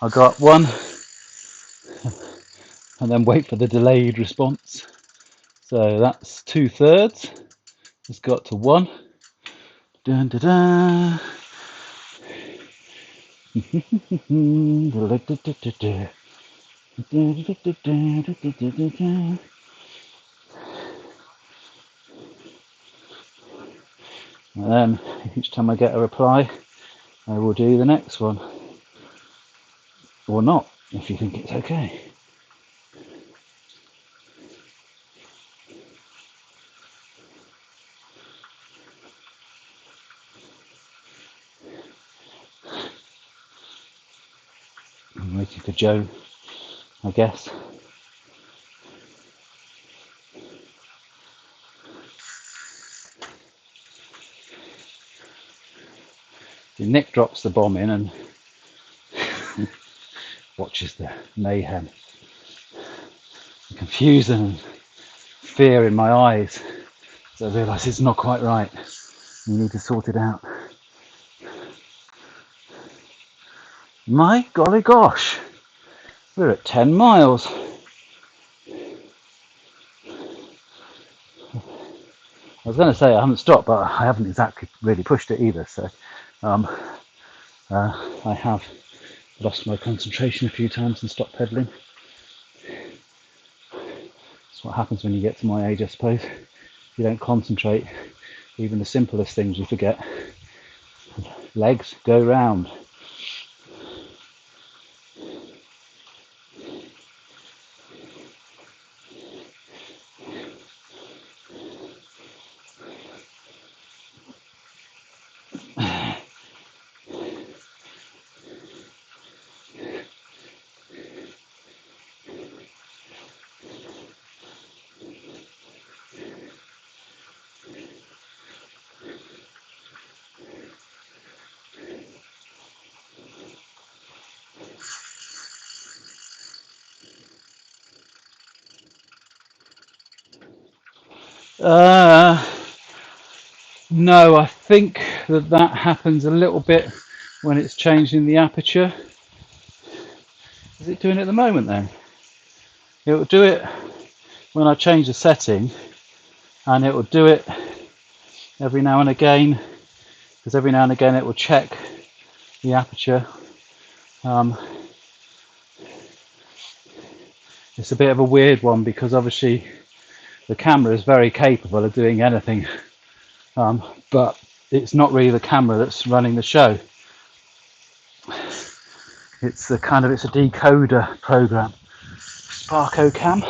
I got one. And then wait for the delayed response. So that's 2/3. It's got to 1. Dun, dun, dun. And then each time I get a reply, I will do the next one. Or not, if you think it's okay. I'm waiting for Joe, I guess. Nick drops the bomb in and watches the mayhem, the confusion and fear in my eyes. So I realise it's not quite right. We need to sort it out. My golly gosh, we're at 10 miles. I was going to say I haven't stopped, but I haven't exactly really pushed it either. So I have lost my concentration a few times and stopped pedalling. That's what happens when you get to my age, I suppose. You don't concentrate. Even the simplest things you forget. Legs go round. No, I think that happens a little bit when it's changing the aperture. Is it doing it at the moment then? It will do it when I change the setting, and it will do it every now and again, because every now and again it will check the aperture. It's a bit of a weird one because obviously the camera is very capable of doing anything, but it's not really the camera that's running the show. It's a decoder program, Sparko Cam.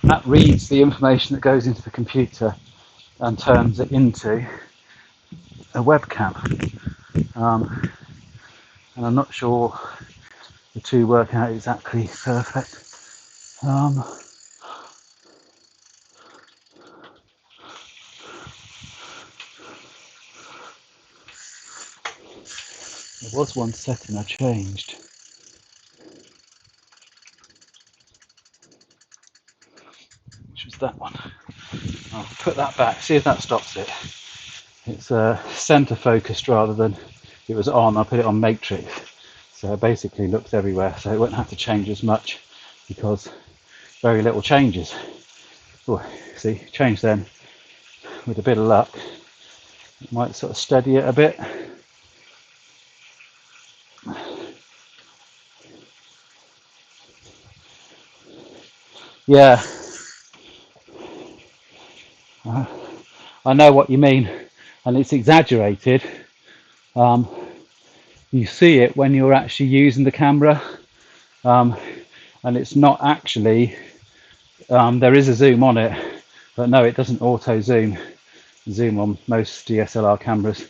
That reads the information that goes into the computer and turns it into a webcam. And I'm not sure the two work out exactly perfect. There was one setting I changed. Which was that one. I'll put that back, see if that stops it. It's center focused rather than it was on. I put it on matrix. So it basically looks everywhere. So it won't have to change as much because very little changes. Oh, see, change then. With a bit of luck, it might sort of steady it a bit. Yeah, I know what you mean, and it's exaggerated. You see it when you're actually using the camera, and it's not actually There is a zoom on it, but no, it doesn't auto zoom. Zoom on most DSLR cameras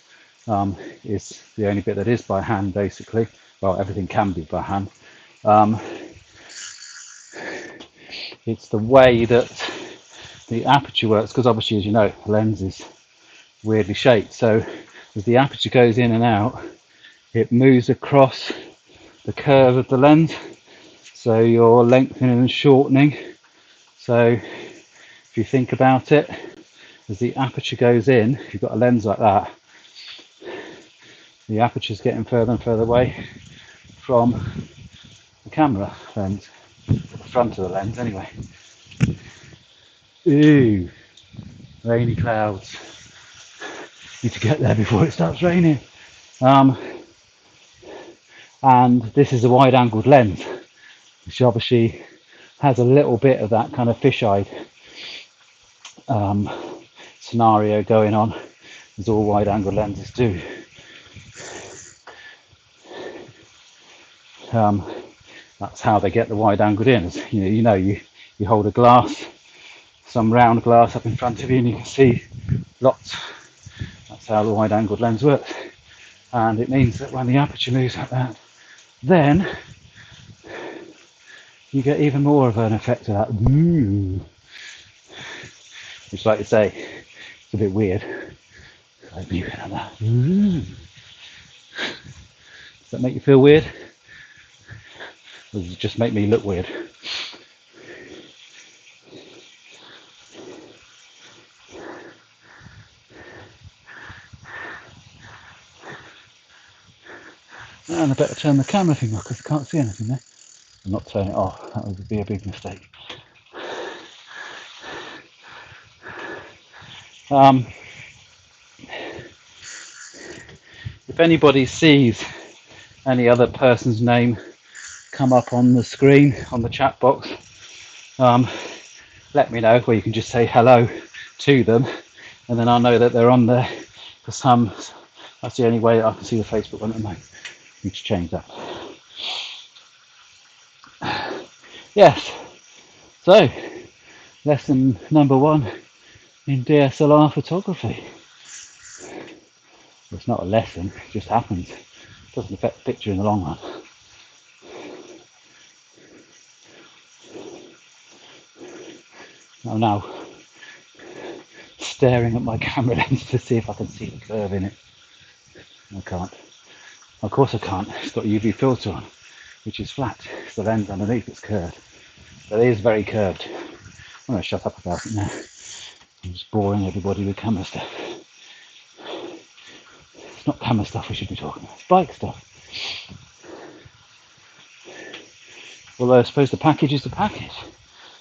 is the only bit that is by hand, basically. Well, everything can be by hand. Um, it's the way that the aperture works, because obviously, as you know, the lens is weirdly shaped. So as the aperture goes in and out, it moves across the curve of the lens. So you're lengthening and shortening. So if you think about it, as the aperture goes in, if you've got a lens like that, the aperture is getting further and further away from the camera lens, the front of the lens anyway. Ooh, rainy clouds. Need to get there before it starts raining. And this is a wide-angled lens, which obviously has a little bit of that kind of fisheye scenario going on, as all wide-angled lenses do. That's how they get the wide-angled in. You hold a glass, some round glass up in front of you, and you can see lots. That's how the wide-angled lens works. And it means that when the aperture moves like that, then you get even more of an effect of that. Which, like you say, it's a bit weird. Like moving like that. Does that make you feel weird? Or does it just make me look weird? And I better turn the camera thing off because I can't see anything there. I'm not turn it off, that would be a big mistake. If anybody sees any other person's name come up on the screen, on the chat box, let me know, or you can just say hello to them, and then I'll know that they're on there. For some, that's the only way I can see the Facebook one at the moment. I need to change that. Yes, so lesson number 1 in DSLR photography. It's not a lesson, it just happens. It doesn't affect the picture in the long run. I'm now staring at my camera lens to see if I can see the curve in it. I can't. Of course I can't. It's got a UV filter on, which is flat. It's the lens underneath it's curved. But it is very curved. I'm going to shut up about it now. I'm just boring everybody with camera stuff. It's not camera stuff we should be talking about. It's bike stuff. Although I suppose the package is the package.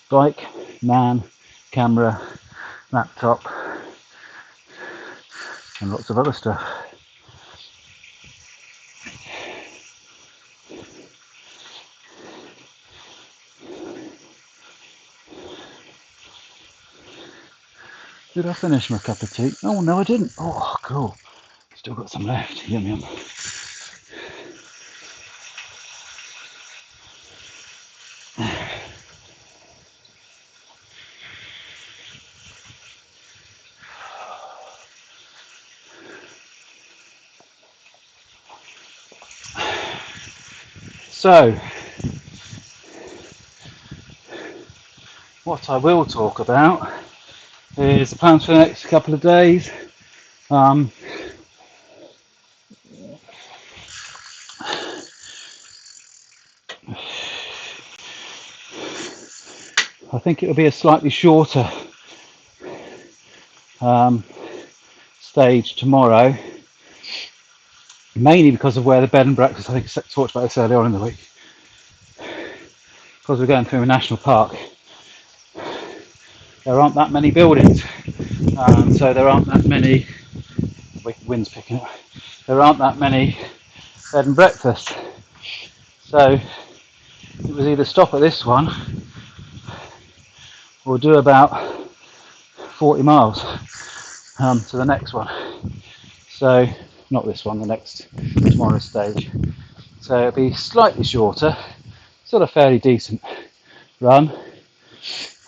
Bike, man, camera, laptop, and lots of other stuff. Did I finish my cup of tea? Oh no, I didn't. Oh, cool. Still got some left. Yum yum. So, what I will talk about is the plans for the next couple of days. I think it'll be a slightly shorter stage tomorrow, mainly because of where the bed and breakfast, I think I talked about this earlier on in the week, because we're going through a national park. There aren't that many buildings, so there aren't that many, wind's picking up, there aren't that many bed and breakfasts. So it was either stop at this one or do about 40 miles to the next one. So, not this one, the next tomorrow's stage. So it'll be slightly shorter, still a fairly decent run.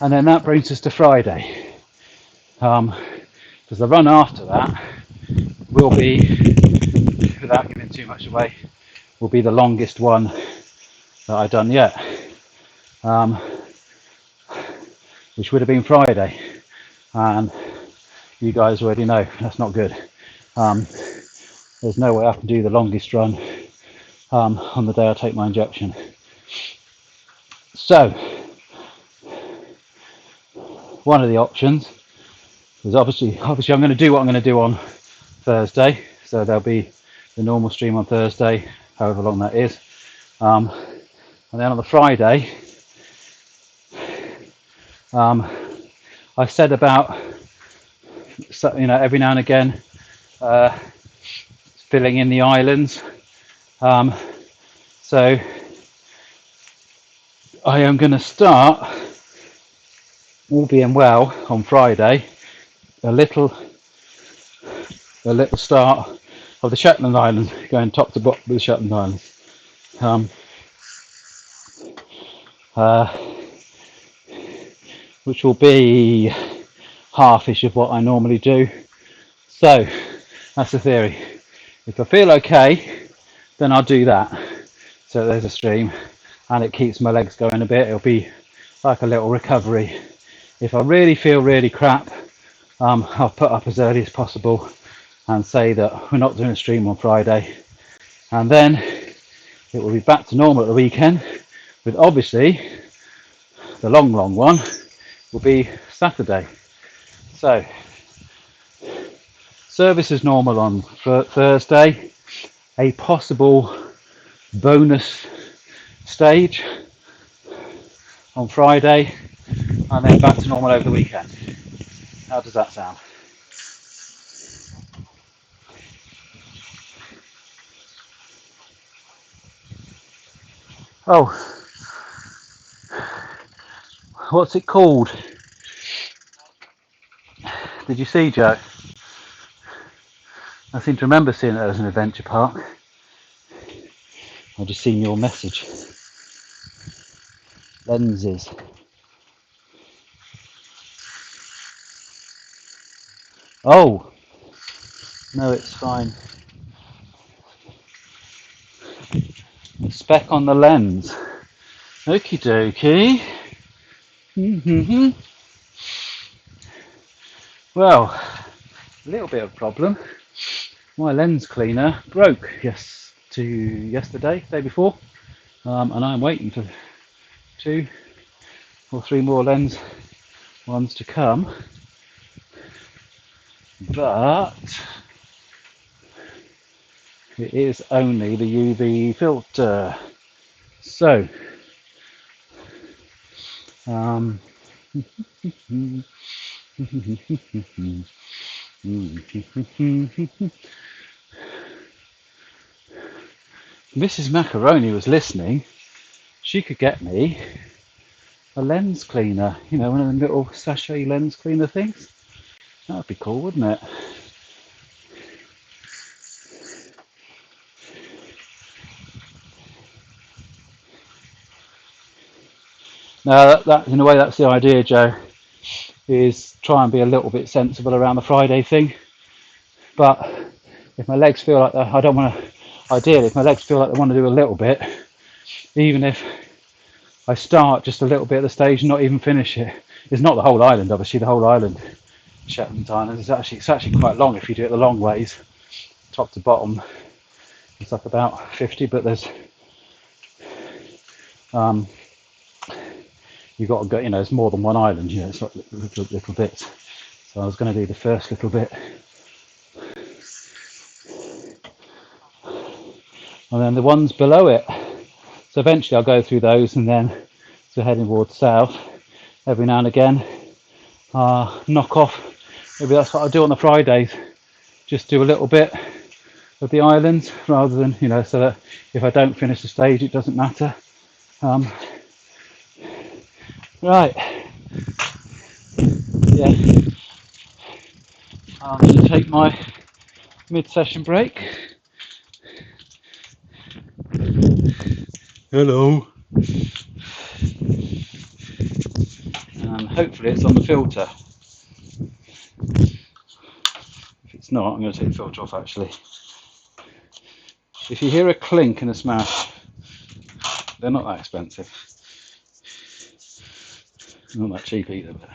And then that brings us to Friday, because the run after that will be, without giving too much away, will be the longest one that I've done yet, which would have been Friday, and you guys already know that's not good. There's no way I can do the longest run on the day I take my injection. So one of the options is obviously I'm going to do what I'm going to do on Thursday, so there'll be the normal stream on Thursday, however long that is, and then on the Friday, I said about, every now and again filling in the islands, so I am going to start, all being well, on Friday, a little start of the Shetland Islands, going top to bottom of the Shetland Islands, which will be half-ish of what I normally do. So that's the theory. If I feel okay, then I'll do that. So there's a stream, and it keeps my legs going a bit. It'll be like a little recovery. If I really feel really crap, I'll put up as early as possible and say that we're not doing a stream on Friday, and then it will be back to normal at the weekend, with obviously the long one will be Saturday. So service is normal on Thursday, a possible bonus stage on Friday, and then back to normal over the weekend. How does that sound? Oh, what's it called? Did you see, Joe? I seem to remember seeing it as an adventure park. I've just seen your message. Lenses. Oh, no, it's fine. A speck on the lens. Okie dokie. Well, a little bit of a problem. My lens cleaner broke yesterday, day before, and I'm waiting for 2 or 3 more lens ones to come. But it is only the UV filter. So, Mrs. Macaroni was listening. She could get me a lens cleaner, one of them little sachet lens cleaner things. That would be cool, wouldn't it? Now, that in a way, that's the idea, Joe, is try and be a little bit sensible around the Friday thing. But if my legs feel like I don't want to, ideally, if my legs feel like they want to do a little bit, even if I start just a little bit at the stage and not even finish it. It's not the whole island, obviously. The whole island, Shetland Islands, it's actually quite long if you do it the long ways, top to bottom. It's like about 50, but there's you've got to go. It's more than one island. It's like little bits. So I was going to do the first little bit, and then the ones below it. So eventually I'll go through those, and then heading towards south. Every now and again, knock off. Maybe that's what I do on the Fridays. Just do a little bit of the islands, rather than so that if I don't finish the stage, it doesn't matter. Right. Yeah. I'm going to take my mid-session break. Hello. And and hopefully it's on the filter. If it's not, I'm going to take the filter off actually. If you hear a clink and a smash, they're not that expensive. Not that cheap either. But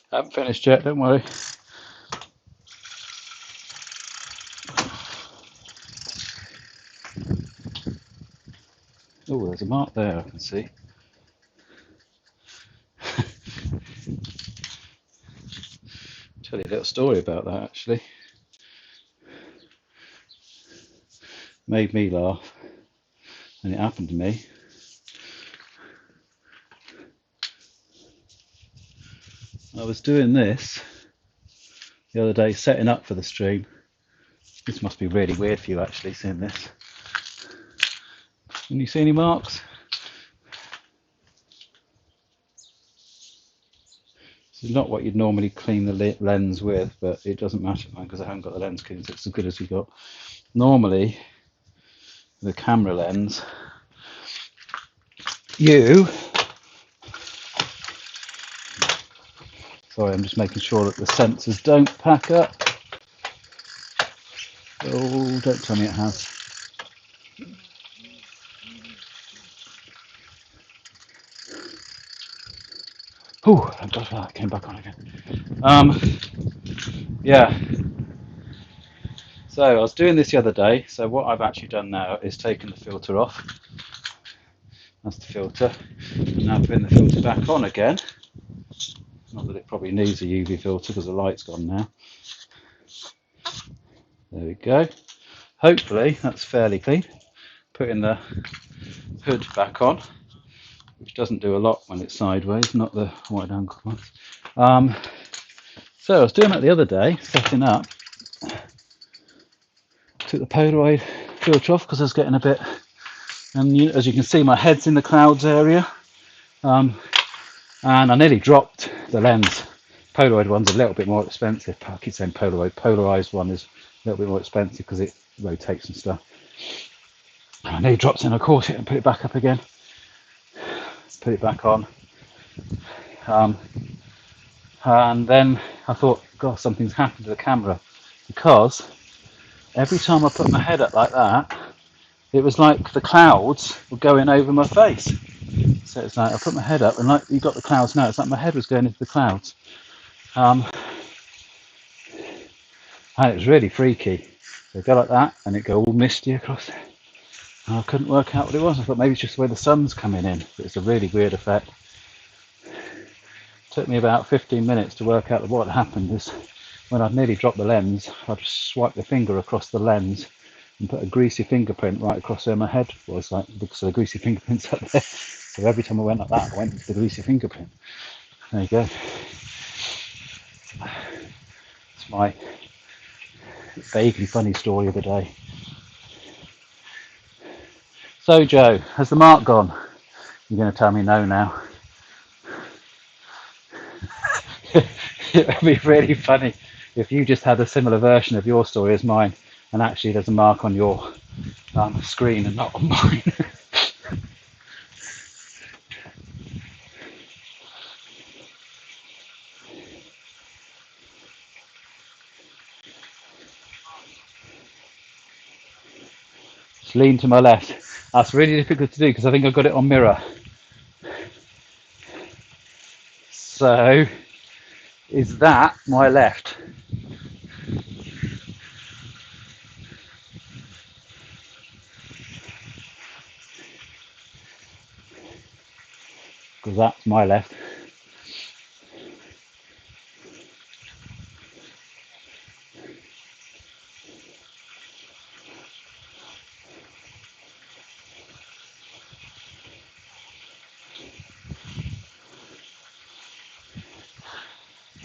I haven't finished yet, don't worry. Oh, there's a mark there I can see. Tell you a little story about that actually. Made me laugh, and it happened to me. I was doing this the other day, setting up for the stream. This must be really weird for you actually, seeing this. Can you see any marks? This is not what you'd normally clean the lens with, but it doesn't matter because I haven't got the lens clean, so it's as good as we got. Normally, the camera lens, sorry, I'm just making sure that the sensors don't pack up. Oh, don't tell me it has. Oh, thank God for that, came back on again. Yeah. So I was doing this the other day, so what I've actually done now is taken the filter off. That's the filter. And now putting the filter back on again. Not that it probably needs a UV filter because the light's gone now. There we go. Hopefully that's fairly clean. Putting the hood back on, which doesn't do a lot when it's sideways, not the wide angle ones. So I was doing that the other day, setting up. Took the Polaroid filter off because I was getting a bit, and as you can see my head's in the clouds area, and I nearly dropped the lens. Polaroid one's a little bit more expensive. I keep saying Polaroid. Polarized one is a little bit more expensive because it rotates and stuff. I nearly dropped it and I caught it and put it back up again. Put it back on. And then I thought, God, something's happened to the camera, because every time I put my head up like that, it was like the clouds were going over my face. So it's like I put my head up, and like you got the clouds now, it's like my head was going into the clouds. And it was really freaky. So I go like that, and it go all misty across there. And I couldn't work out what it was. I thought maybe it's just where the sun's coming in. But it's a really weird effect. It took me about 15 minutes to work out what happened. Is when I'd nearly dropped the lens, I just swiped the finger across the lens and put a greasy fingerprint right across where my head was, like, because the greasy fingerprint's up there. So every time I went like that, I went into the greasy fingerprint. There you go. It's my vaguely funny story of the day. So Joe, has the mark gone? You're going to tell me no now. It would be really funny if you just had a similar version of your story as mine, and actually there's a mark on your screen and not on mine. Just lean to my left. That's really difficult to do because I think I've got it on mirror. So, is that my left? Because that's my left.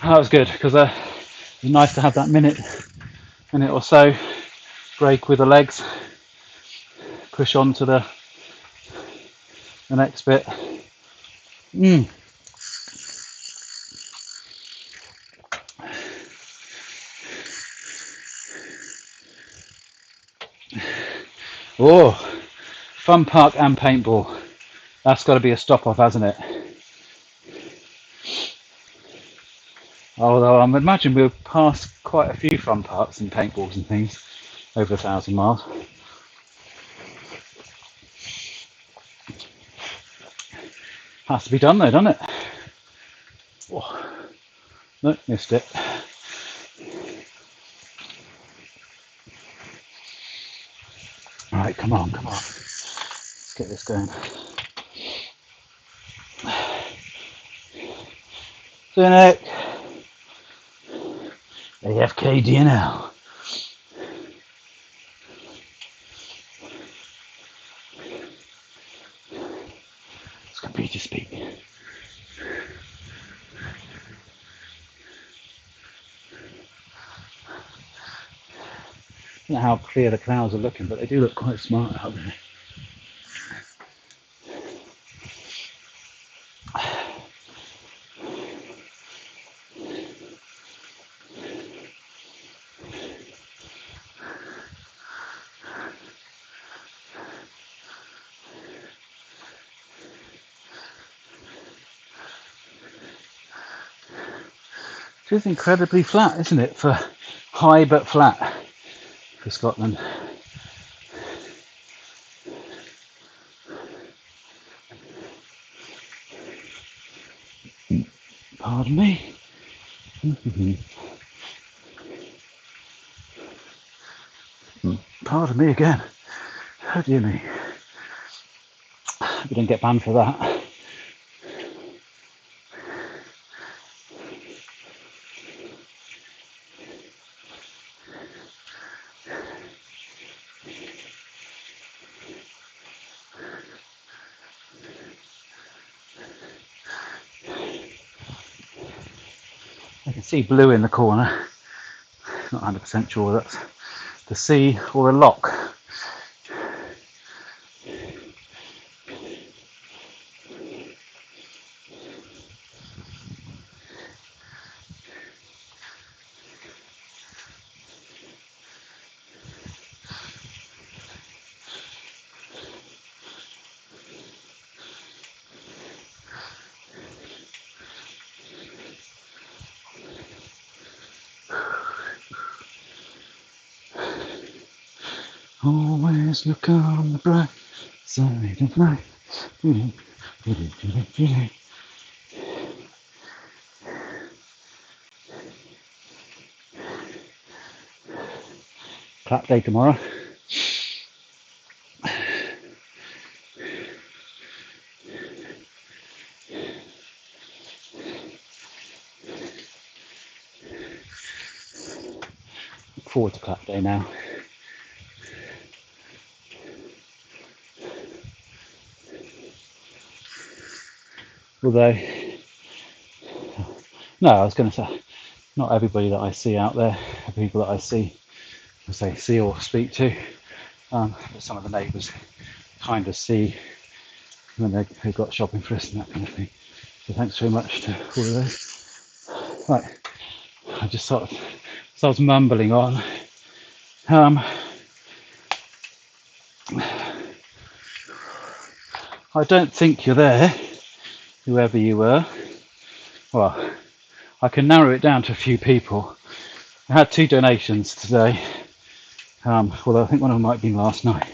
That was good because it was nice to have that minute or so break with the legs, push on to the next bit. Mm. Oh, fun park and paintball. That's got to be a stop off, hasn't it? Although I imagine we'll pass quite a few fun parks and paintballs and things over 1,000 miles. Has to be done though, doesn't it? Oh, no, missed it. Right, come on, come on. Let's get this going. Cynic. AFK DNL. It's computer speak. I don't know how clear the clouds are looking, but they do look quite smart out there. It is incredibly flat, isn't it, for high but flat for Scotland. Pardon me. Pardon me again. Oh dear me. We don't get banned for that. I can see blue in the corner. Not 100% sure that's the sea or a lock. Always look on the bright side of life. Clap day tomorrow. Look forward to clap day now. Although, no, I was going to say, not everybody that I see out there, the people that I see or speak to, but some of the neighbours kind of see when they've got shopping for us and that kind of thing. So thanks very much to all of those. Right, I just sort of starts mumbling on. I don't think you're there, whoever you were. Well, I can narrow it down to a few people. I had 2 donations today, although I think one of them might have been last night.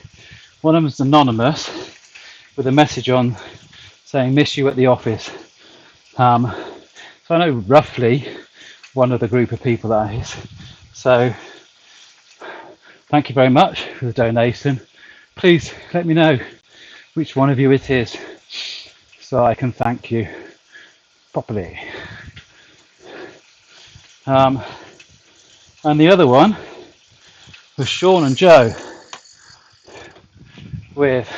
One of them is anonymous with a message on saying miss you at the office. So I know roughly one of the group of people that is. So thank you very much for the donation. Please let me know which one of you it is so I can thank you properly. And the other one was Sean and Joe with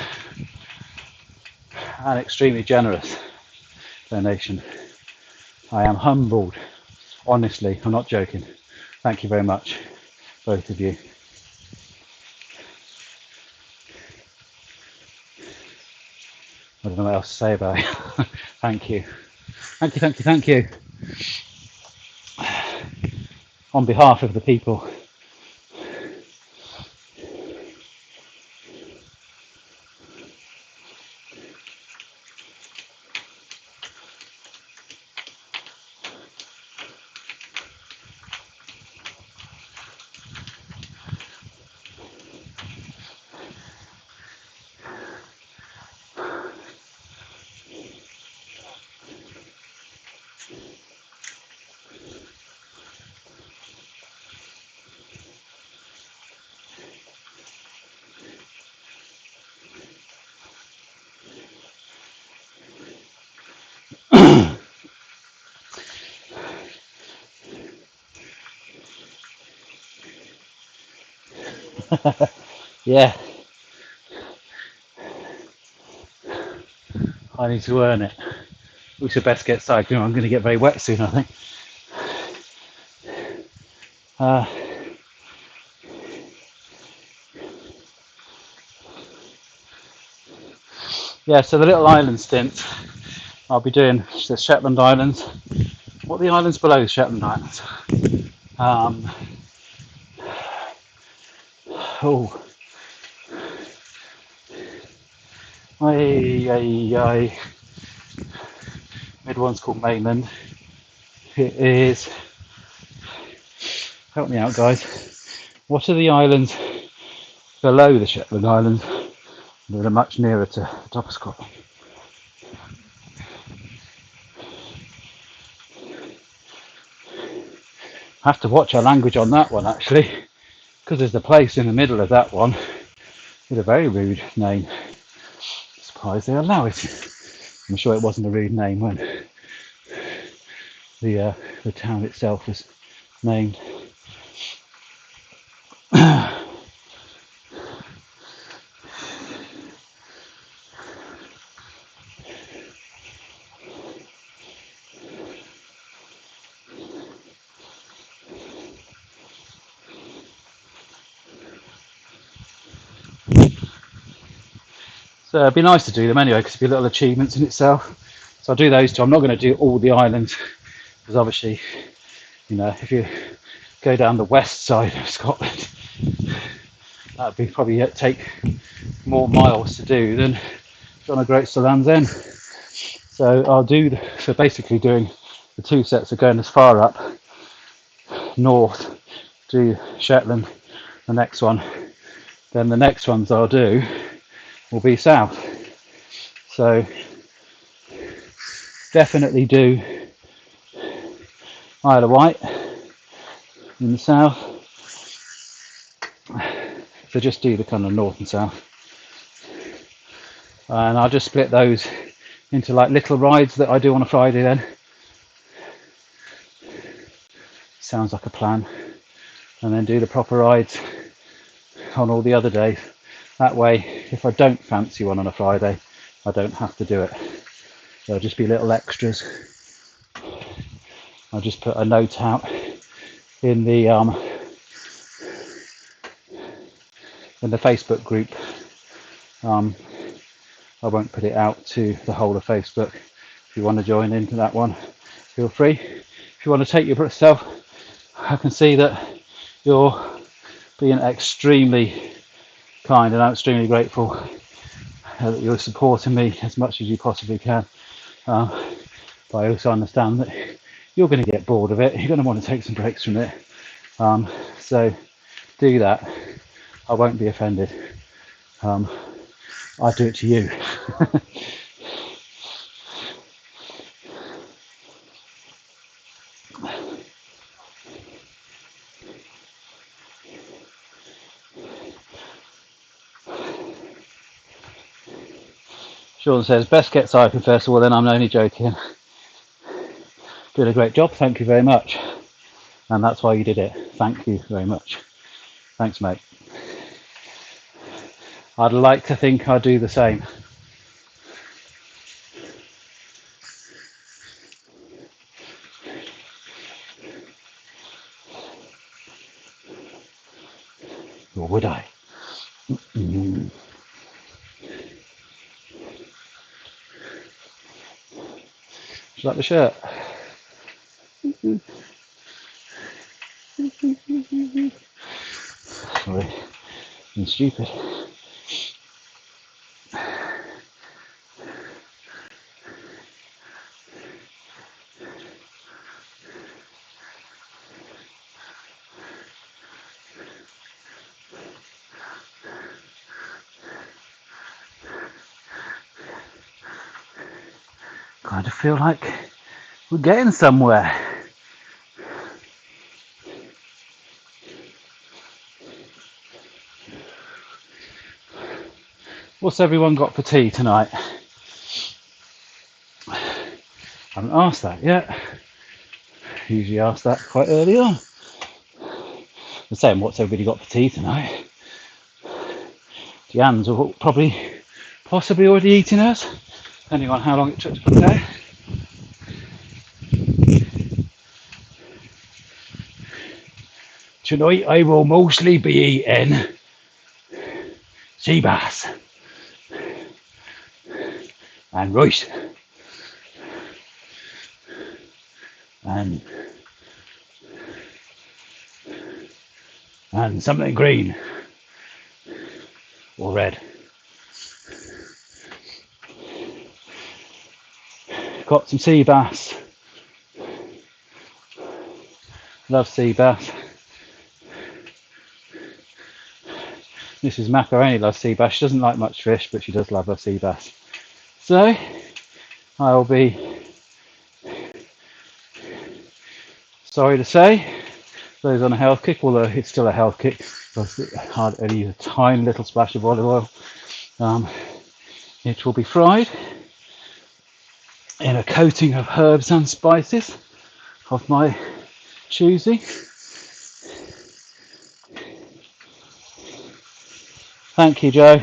an extremely generous donation. I am humbled. Honestly, I'm not joking. Thank you very much, both of you. I don't know what else to say about it. Thank you. Thank you, thank you, thank you. On behalf of the people. Yeah, I need to earn it. We should best get cycling. I'm going to get very wet soon, I think. Uh, yeah, so the little island stint I'll be doing the Shetland Islands. What are the islands below the Shetland Islands? Oh, I. Mid one's called Mainland. It is. Help me out, guys. What are the islands below the Shetland Islands that are much nearer to the top of Scotland? I have to watch our language on that one actually, because there's a place in the middle of that one with a very rude name. I'm surprised they allow it. I'm sure it wasn't a rude name when the town itself was named. So it'd be nice to do them anyway, because it'd be little achievements in itself. So I'll do those two. I'm not going to do all the islands, because obviously, you know, if you go down the west side of Scotland, that'd be probably take more miles to do than on a Great Land's End. So I'll do so basically doing the two sets of going as far up north to Shetland. The next one, then the next ones I'll do will be south. So definitely do Isle of Wight in the south. So just do the kind of north and south, and I'll just split those into like little rides that I do on a Friday then. Sounds like a plan. And then do the proper rides on all the other days. That way, if I don't fancy one on a Friday, I don't have to do it. There'll just be little extras. I'll just put a note out in the Facebook group. I won't put it out to the whole of Facebook. If you want to join into that one, feel free. If you want to take yourself, I can see that you're being extremely kind, and I'm extremely grateful that you're supporting me as much as you possibly can. But I also understand that you're going to get bored of it. You're going to want to take some breaks from it. So do that. I won't be offended. I'll do it to you. Sean says, best get cycling first of all, then I'm only joking. Did a great job, thank you very much. And that's why you did it. Thank you very much. Thanks, mate. I'd like to think I'd do the same. Or would I? you like the shirt? Sorry, I'm stupid. Kind of feel like we're getting somewhere. What's everyone got for tea tonight? I haven't asked that yet. Usually ask that quite early on. I'm saying, what's everybody got for tea tonight? Jan's are possibly already eating hers, depending on how long it took to prepare. Tonight I will mostly be eating sea bass and rice and something green or red. Got some sea bass. Love sea bass. Mrs. Macaroni loves sea bass. She doesn't like much fish, but she does love her sea bass. So I'll be sorry to say, those on a health kick, although it's still a health kick, because it had only a tiny little splash of olive oil. It will be fried in a coating of herbs and spices of my choosing. Thank you, Joe,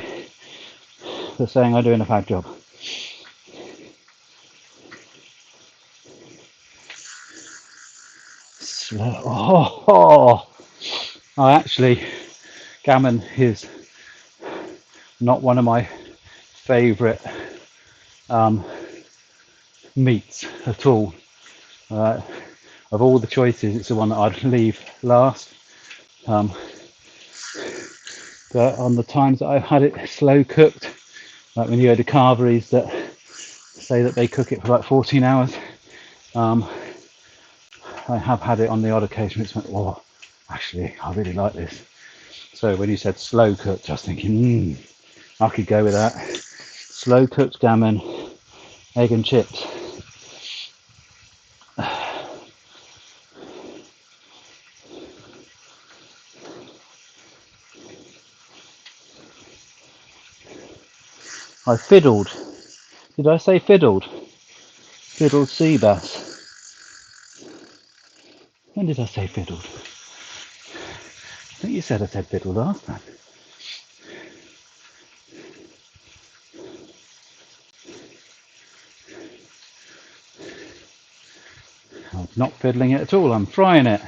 for saying I'm doing a fab job. Gammon is not one of my favourite meats at all. Of all the choices, it's the one that I'd leave last. But on the times that I've had it slow cooked, like when you go to Carrbridge that say that they cook it for like 14 hours, I have had it on the odd occasion which went, oh, actually, I really like this. So when you said slow cooked, I was thinking, I could go with that. Slow cooked gammon, egg and chips. I fiddled. Did I say fiddled? Fiddled sea bass. When did I say fiddled? I think you said I said fiddled last time. I'm not fiddling it at all, I'm frying it.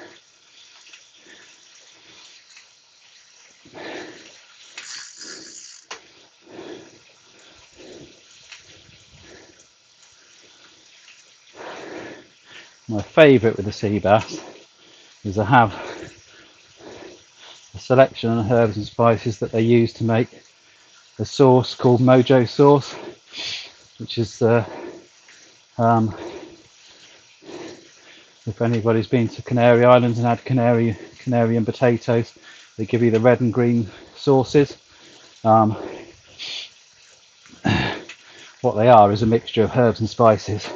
My favourite with the sea bass is I have a selection of herbs and spices that they use to make a sauce called Mojo sauce, which is if anybody's been to Canary Islands and had canary and potatoes, they give you the red and green sauces. What they are is a mixture of herbs and spices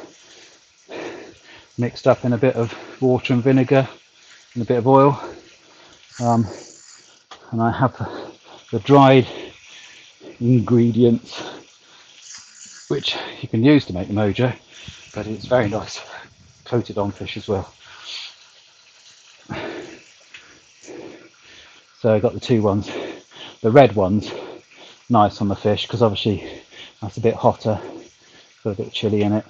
mixed up in a bit of water and vinegar and a bit of oil, and I have the dried ingredients which you can use to make the Mojo, but it's very nice coated on fish as well. So I got the two ones. The red one's nice on the fish because obviously that's a bit hotter, got a bit of chilli in it.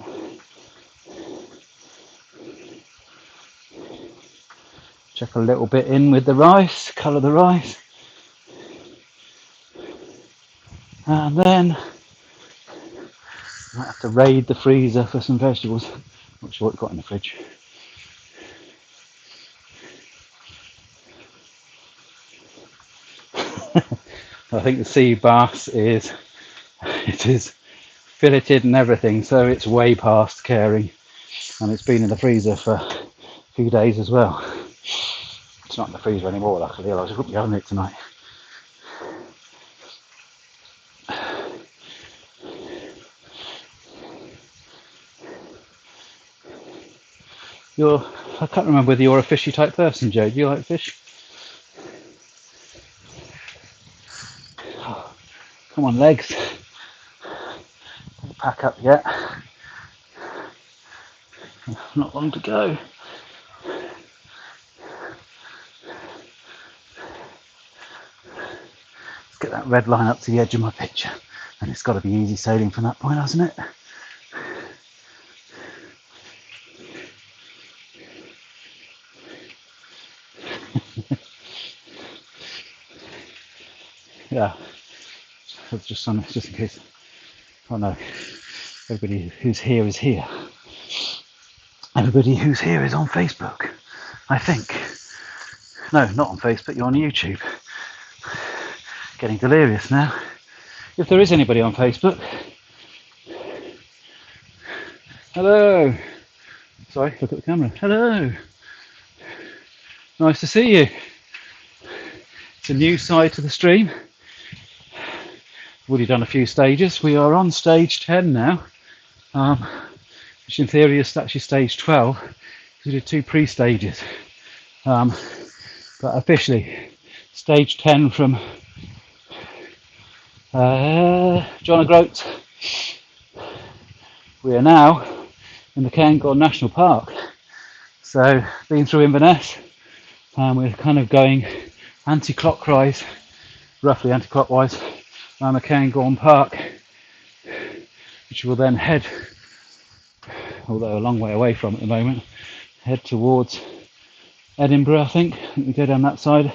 Chuck a little bit in with the rice, colour the rice, and then I might have to raid the freezer for some vegetables. Not sure what we've got in the fridge. I think the sea bass is filleted and everything, so it's way past caring, and it's been in the freezer for a few days as well. It's not in the freezer anymore, luckily, otherwise I wouldn't be having it tonight. I can't remember whether you're a fishy type person, Joe. Do you like fish? Oh, come on, legs. Don't pack up yet. Not long to go. Let's get that red line up to the edge of my picture. And it's got to be easy sailing from that point, hasn't it? Yeah. That's just in case. Oh no. Everybody who's here is here. Everybody who's here is on Facebook, I think. No, not on Facebook, you're on YouTube. Getting delirious now. If there is anybody on Facebook, hello. Sorry, look at the camera. Hello. Nice to see you. It's a new side to the stream. We've already done a few stages. We are on stage 10 now, which in theory is actually stage 12. We did 2 pre-stages. But officially, stage 10 from John O'Groats. We are now in the Cairngorm National Park. So, been through Inverness, and we're kind of going anti-clockwise, roughly anti-clockwise, around the Cairngorm Park, which will then head, although a long way away from at the moment, head towards Edinburgh, I think. We go down that side.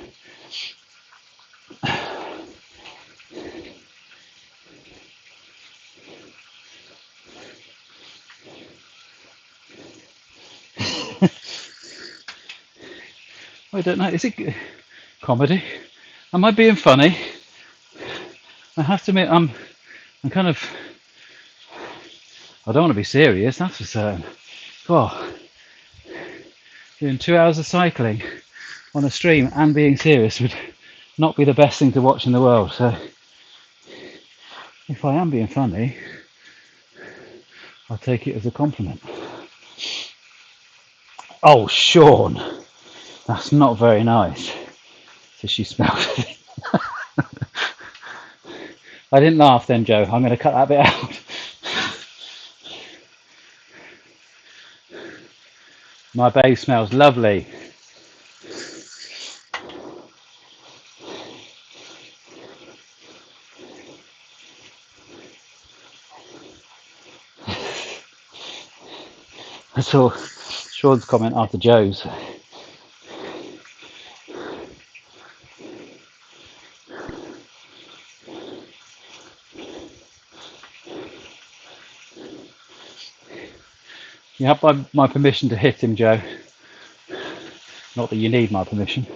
I don't know, is it comedy? Am I being funny? I have to admit, I'm kind of, I don't want to be serious, that's for certain. God, doing 2 hours of cycling on a stream and being serious would not be the best thing to watch in the world. So if I am being funny, I'll take it as a compliment. Oh, Sean, that's not very nice. So she smelled it. I didn't laugh then, Joe. I'm going to cut that bit out. My babe smells lovely. I saw Sean's comment after Joe's. You have my permission to hit him, Joe. Not that you need my permission.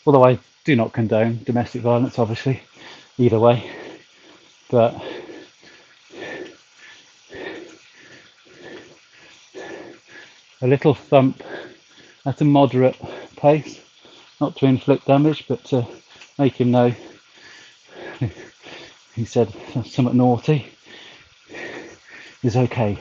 Although I do not condone domestic violence, obviously, either way. But a little thump at a moderate pace, not to inflict damage, but to make him know he said something naughty, is okay.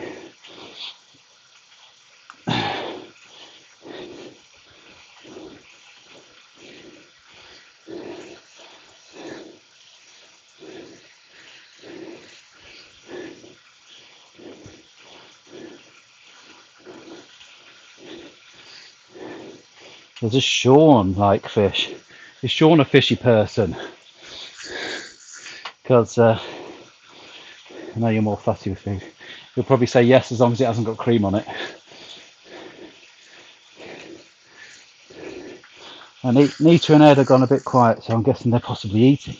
Does Sean like fish? Is Sean a fishy person? Because I know you're more fussy with food. You'll probably say yes as long as it hasn't got cream on it. And Nita and Ed have gone a bit quiet, so I'm guessing they're possibly eating.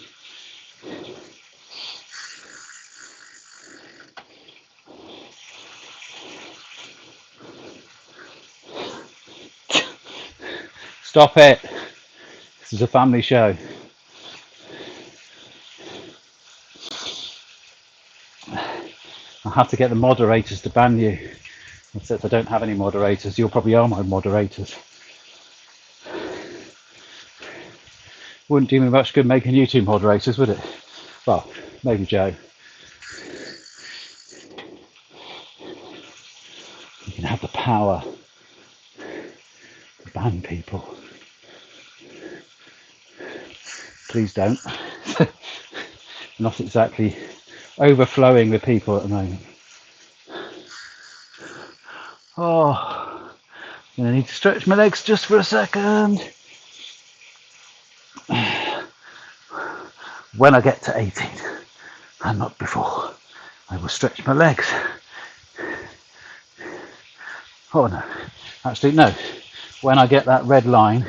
Stop it. This is a family show. I have to get the moderators to ban you. Except I don't have any moderators. You probably are my moderators. Wouldn't do me much good making YouTube moderators, would it? Well, maybe Joe. You can have the power to ban people. Please don't. Not exactly overflowing with people at the moment. Oh, I'm gonna need to stretch my legs just for a second. When I get to 18, and not before, I will stretch my legs. Oh no, actually no. When I get that red line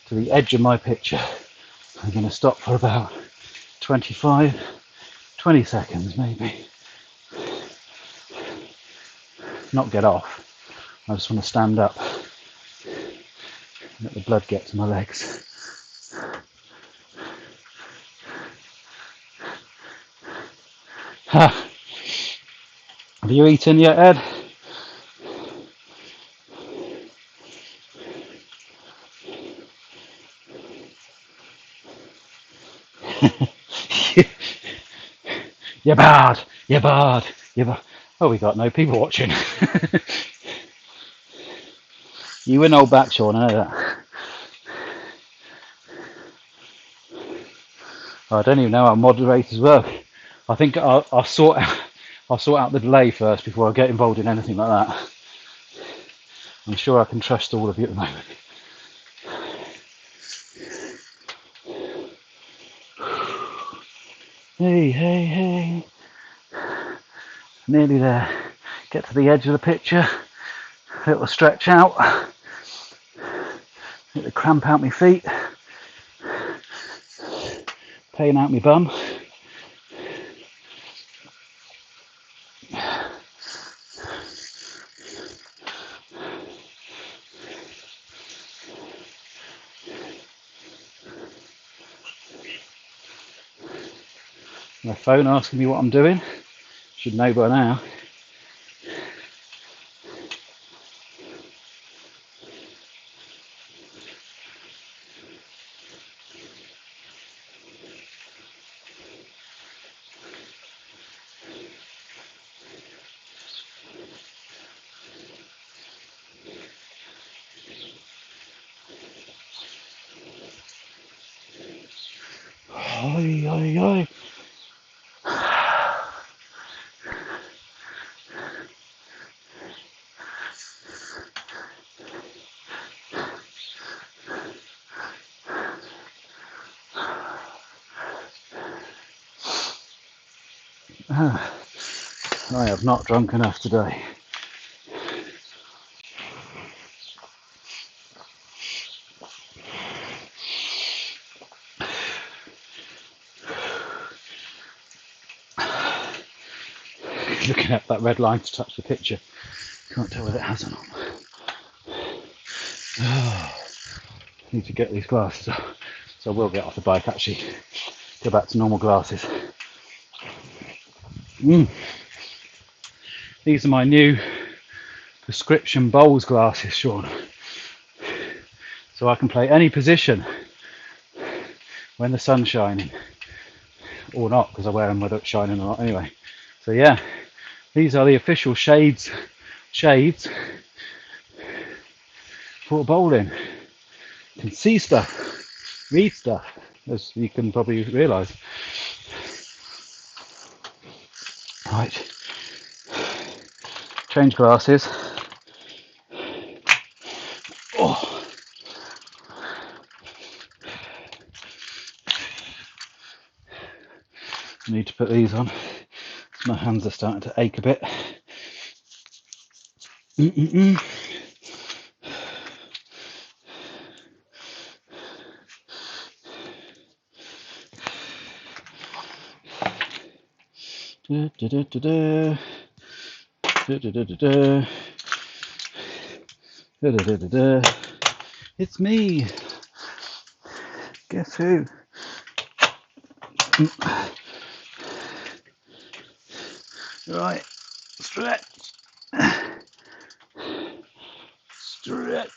to the edge of my picture, I'm going to stop for about 20 seconds maybe. Not get off. I just want to stand up. Let the blood get to my legs. Have you eaten yet, Ed? You're bad. You're bad. You're bad. Oh, we got no people watching. You win old back, Sean. I know that. I don't even know how moderators work. I think I'll sort out the delay first before I get involved in anything like that. I'm sure I can trust all of you at the moment. Hey, hey, hey. Nearly there. Get to the edge of the picture. A little stretch out. Get the cramp out my feet. Pain out my bum. My phone asking me what I'm doing. Should know by now. Oi, oi, oi. I have not drunk enough today. Looking at that red line to touch the picture. Can't tell whether it has or not. Need to get these glasses off. So I will get off the bike actually. Go back to normal glasses. These are my new prescription bowls glasses, Sean. So I can play any position when the sun's shining. Or not, because I wear them whether it's shining or not anyway. So yeah, these are the official shades for bowling. You can see stuff, read stuff, as you can probably realise. Right, change glasses. Oh. I need to put these on. My hands are starting to ache a bit. Da, da, da, da, da. Da, da, da, da, da. Da, da, da, da, da. It's me. Guess who? Right, stretch. Stretch.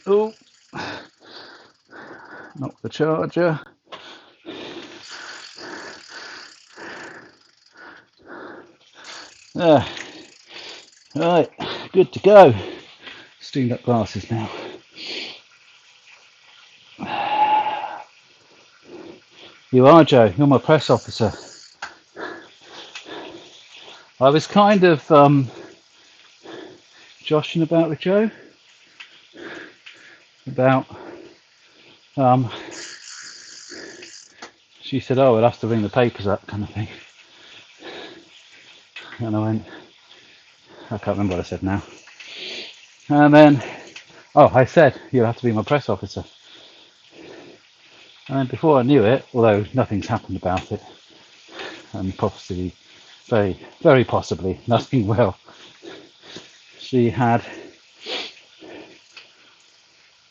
Oh, not the charger. Ah, right, good to go. Steamed up glasses now. You are, Joe. You're my press officer. I was kind of joshing about with Joe about. She said, "Oh, we'll have to ring the papers up," kind of thing. And I went, I can't remember what I said now. And then, I said, "You'll have to be my press officer." And then before I knew it, although nothing's happened about it, and possibly, very, very possibly, nothing will, she had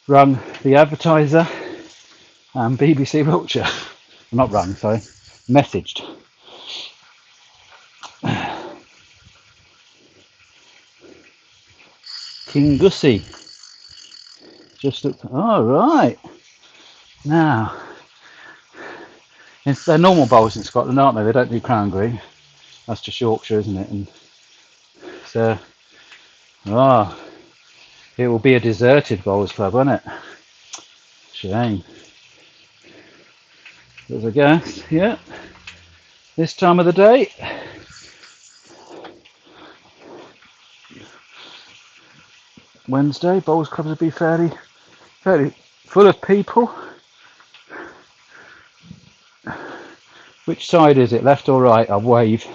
rung the advertiser and BBC Wiltshire. Not rung, sorry, messaged. King Gussie. Just looked, oh, right. Now, they're normal bowls in Scotland, aren't they? They don't do crown green. That's just Yorkshire, isn't it? And so, it will be a deserted bowls club, won't it? Shame. There's a gas, yeah. This time of the day. Wednesday, bowls clubs will be fairly full of people. Which side is it, left or right? I'll wave.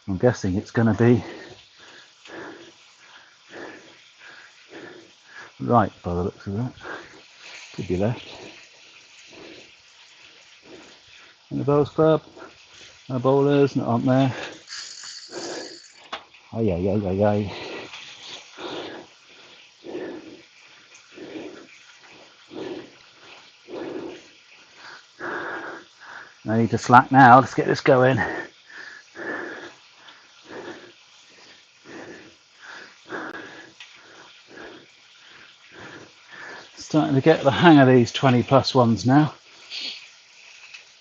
I'm guessing it's going to be right by the looks of that. Could be left. And the bowls club, no bowlers, not on there. Aye. I need to slack now. Let's get this going. Starting to get the hang of these 20 plus ones now.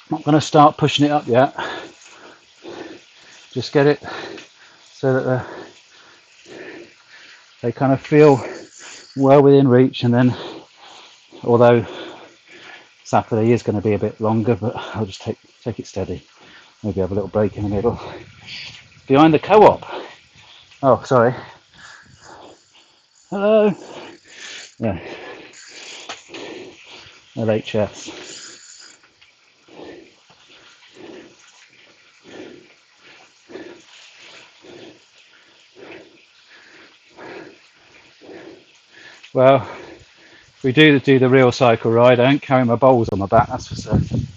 Not going to start pushing it up yet. Just get it so that they kind of feel well within reach, and then, although Saturday is going to be a bit longer, but I'll just take it steady. Maybe have a little break in the middle. Behind the co-op. Oh, sorry. Hello. Yeah. LHS. Well, if we do the real cycle ride, I don't carry my bowls on my back, that's for certain.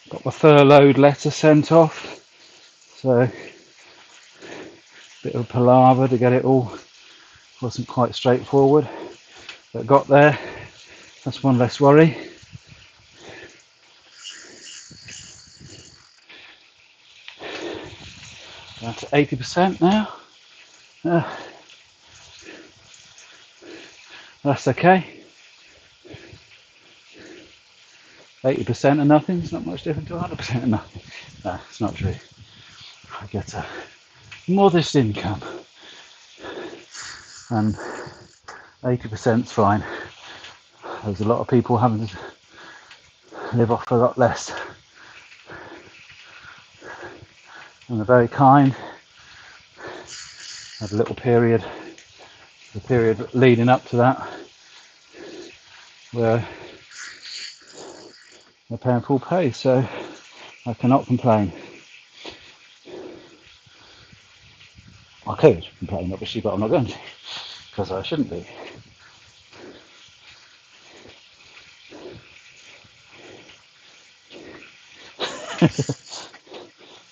Got my furloughed letter sent off, so a bit of a palaver to get it all. Wasn't quite straightforward, but got there. That's one less worry. Down to 80% now. That's okay. 80% of nothing is not much different to 100% of nothing. No, it's not true. I get a modest income, and 80% is fine. There's a lot of people having to live off a lot less, and they're very kind. Had a little period, the period leading up to that, where they're paying full pay, so I cannot complain. I could complain, obviously, but I'm not going to, because I shouldn't be.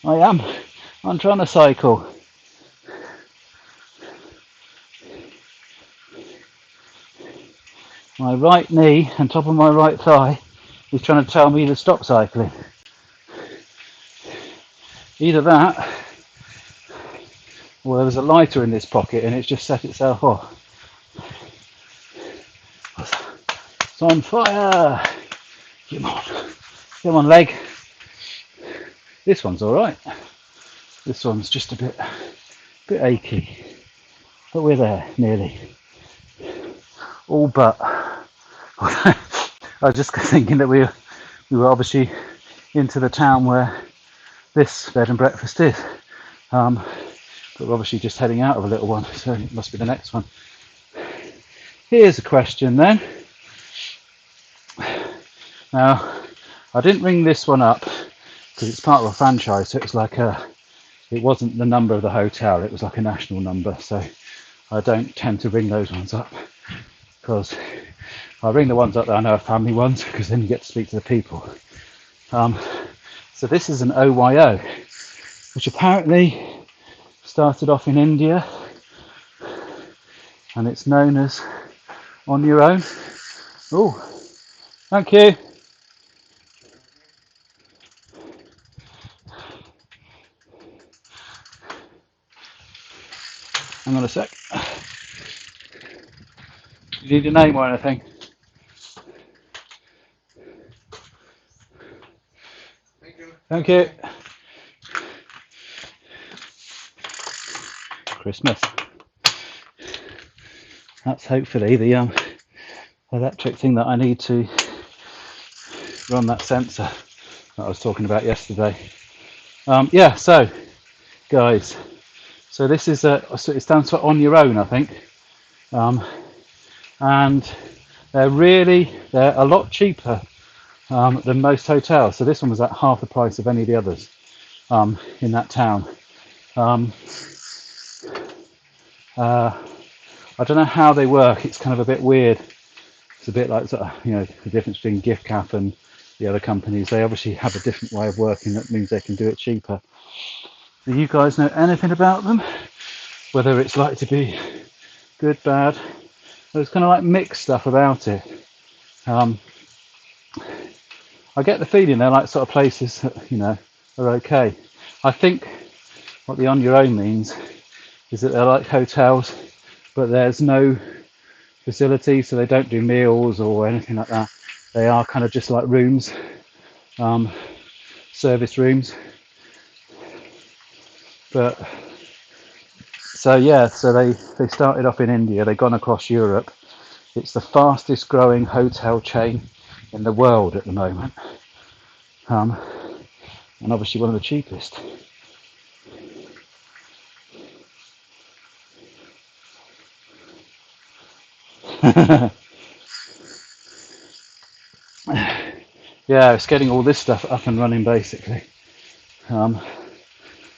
I am. I'm trying to cycle. My right knee and top of my right thigh is trying to tell me to stop cycling. Either that, or there was a lighter in this pocket and it's just set itself off. It's on fire! Come on, leg. This one's all right. This one's just a bit achy, but we're there nearly. All but. I was just thinking that we were obviously into the town where this bed and breakfast is, but we're obviously just heading out of a little one, so it must be the next one. Here's a question then. Now, I didn't ring this one up because it's part of a franchise, so it's like it wasn't the number of the hotel, it was like a national number, so I don't tend to ring those ones up, because I ring the ones up that I know are family ones, because then you get to speak to the people. So this is an OYO, which apparently started off in India, and it's known as On Your Own. Oh, thank you. Hang on a sec. Do you need a name or anything? Thank you. Christmas. That's hopefully the electric thing that I need to run that sensor that I was talking about yesterday. Yeah, so guys, so this is so it stands for On Your Own, I think, and they're a lot cheaper than most hotels. So this one was at half the price of any of the others in that town. I don't know how they work. It's kind of a bit weird. It's a bit like sort of, the difference between GiftCap and the other companies. They obviously have a different way of working. That means they can do it cheaper. Do you guys know anything about them? Whether it's like to be good, bad? There's kind of like mixed stuff about it. I get the feeling they're like sort of places that are okay. I think what the On Your Own means is that they're like hotels, but there's no facility, so they don't do meals or anything like that. They are kind of just like rooms, service rooms. But so they started off in India. They've gone across Europe. It's the fastest growing hotel chain in the world at the moment, and obviously one of the cheapest. Yeah, it's getting all this stuff up and running basically. I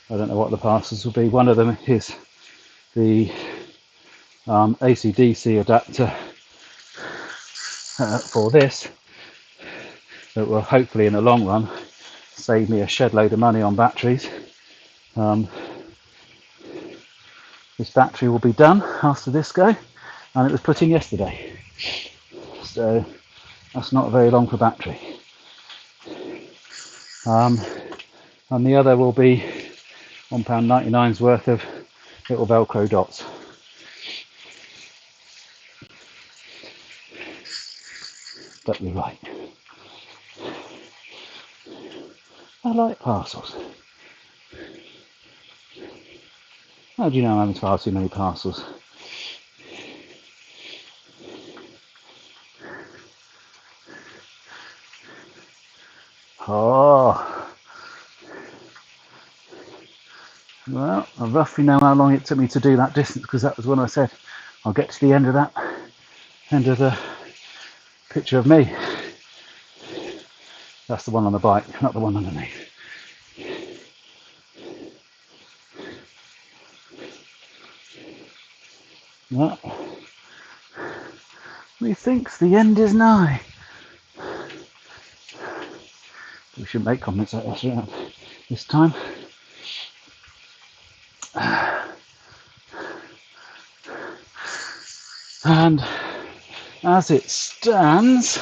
don't know what the parcels will be. One of them is the AC/DC adapter for this, that will hopefully in the long run save me a shed load of money on batteries. This battery will be done after this go, and it was put in yesterday, so that's not very long for battery. And the other will be £1.99's worth of little Velcro dots. But you're right, I like parcels. How do you know I'm having far too many parcels? Oh, well, I roughly know how long it took me to do that distance, because that was when I said I'll get to the end of the picture of me. That's the one on the bike, not the one underneath. Well, methinks the end is nigh. We shouldn't make comments like this around this time. And as it stands,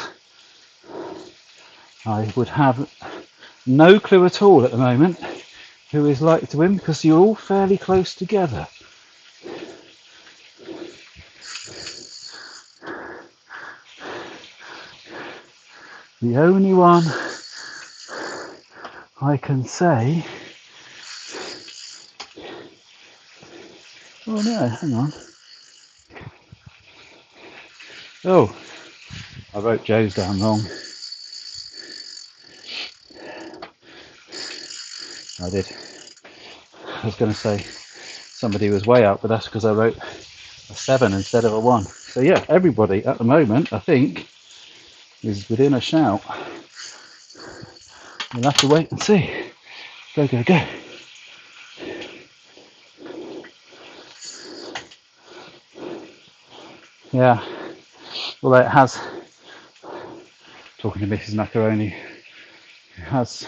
I would have no clue at all at the moment who is likely to win, because you're all fairly close together. The only one I can say... Oh no, hang on. Oh, I wrote Joe's down wrong. I did. I was going to say somebody was way out, but that's because I wrote a 7 instead of a 1. So yeah, everybody at the moment, I think, is within a shout. We'll have to wait and see. Go, go, go. Yeah, although it has, talking to Mrs. Macaroni, it has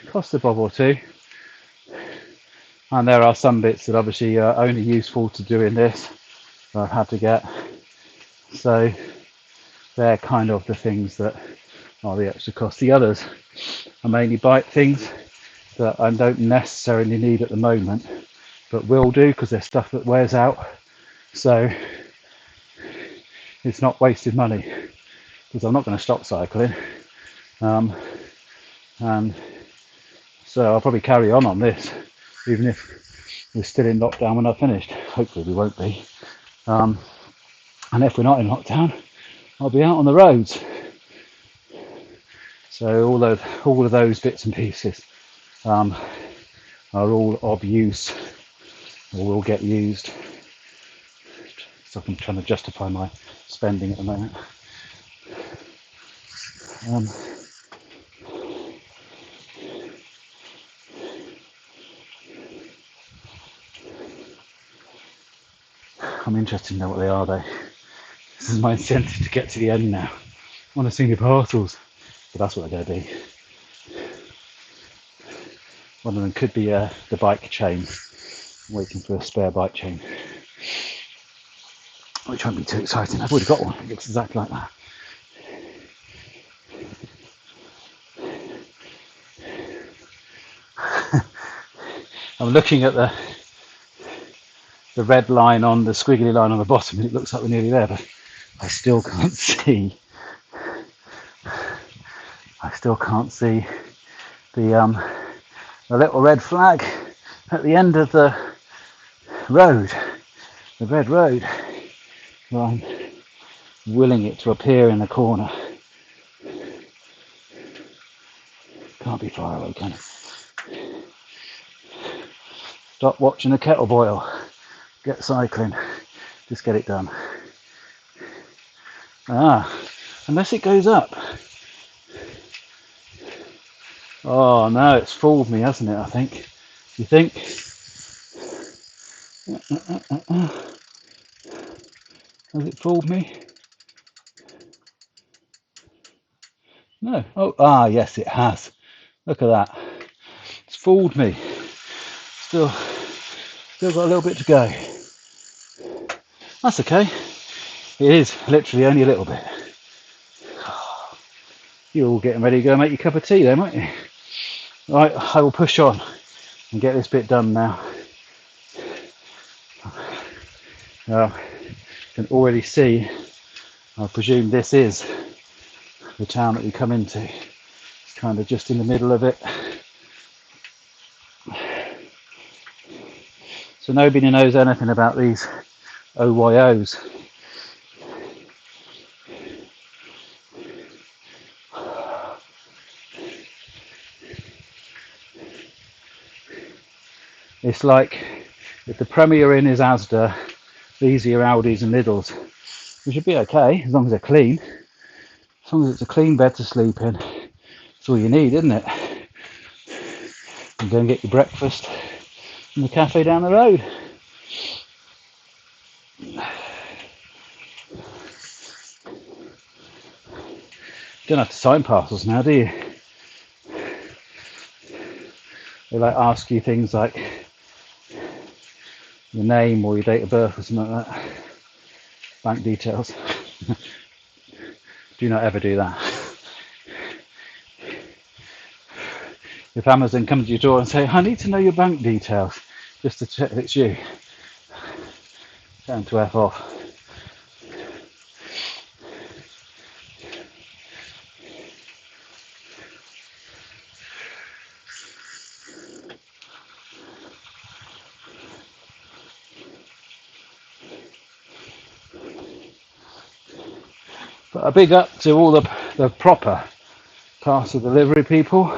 cost a bob or two. And there are some bits that obviously are only useful to doing this that I've had to get. So they're kind of the things that are the extra cost. The others are mainly bike things that I don't necessarily need at the moment, but will do because they're stuff that wears out. So it's not wasted money, because I'm not going to stop cycling. And so I'll probably carry on this, even if we're still in lockdown when I've finished. Hopefully we won't be. And if we're not in lockdown, I'll be out on the roads. So all of those bits and pieces are all of use, or will get used. So I'm trying to justify my spending at the moment. I'm interested to know what they are though. This is my incentive to get to the end now. I want to see the parcels, but that's what they're going to be. One of them could be the bike chain. I'm waiting for a spare bike chain, which won't be too exciting. I've already got one. It looks exactly like that. I'm looking at the red line on the squiggly line on the bottom, and it looks like we're nearly there, but I still can't see. The little red flag at the end of the road, the red road. Well, I'm willing it to appear in the corner. Can't be far away, can it? Stop watching the kettle boil. Get cycling. Just get it done. Unless it goes up. Oh no, it's fooled me, hasn't it, I think. You think? Has it fooled me? No. Oh, yes, it has. Look at that. It's fooled me. Still got a little bit to go. That's okay. It is literally only a little bit. You're all getting ready to go make your cup of tea then, aren't you? Right, I will push on and get this bit done now. You can already see, I presume this is the town that we come into. It's kind of just in the middle of it. So nobody knows anything about these OYOs. It's like if the Premier Inn is Asda, these are your Aldis and Lidls. We should be okay as long as they're clean. As long as it's a clean bed to sleep in, That's all you need, isn't it? And go and get your breakfast in the cafe down the road. Don't have to sign parcels now, do you? They like ask you things like your name or your date of birth or something like that. Bank details. Do not ever do that. If Amazon comes to your door and say, I need to know your bank details, just to check it's you, tell them to F off. But a big up to all the proper parcel delivery people.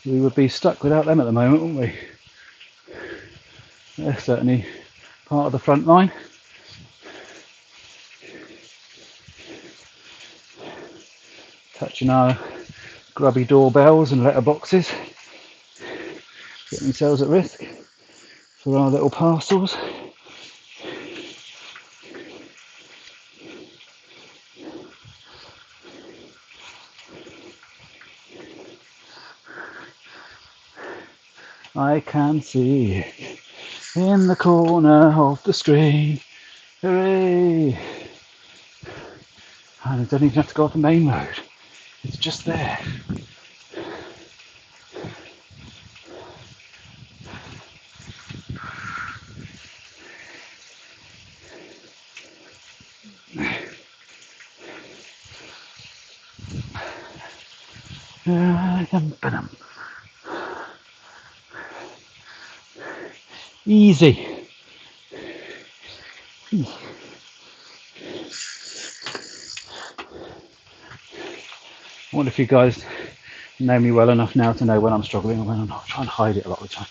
We would be stuck without them at the moment, wouldn't we? They're certainly part of the front line. Touching our grubby doorbells and letterboxes, getting themselves at risk for our little parcels. I can see it in the corner of the street. Hooray! And I don't even have to go off the main road. It's just there. Easy. I wonder if you guys know me well enough now to know when I'm struggling and when I'm not. I try and hide it a lot of the time.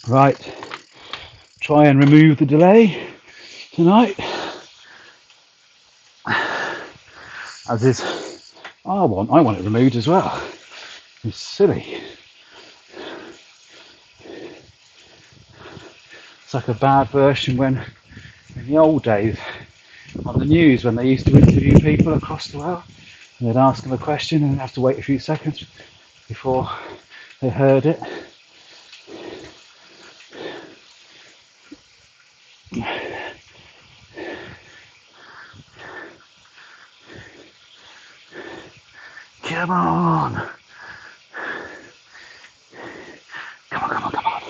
Right, try and remove the delay tonight. As is, I want it removed as well. It's silly. It's like a bad version when, in the old days, on the news, when they used to interview people across the world, and they'd ask them a question and they'd have to wait a few seconds before they heard it. Come on! Come on, come on, come on.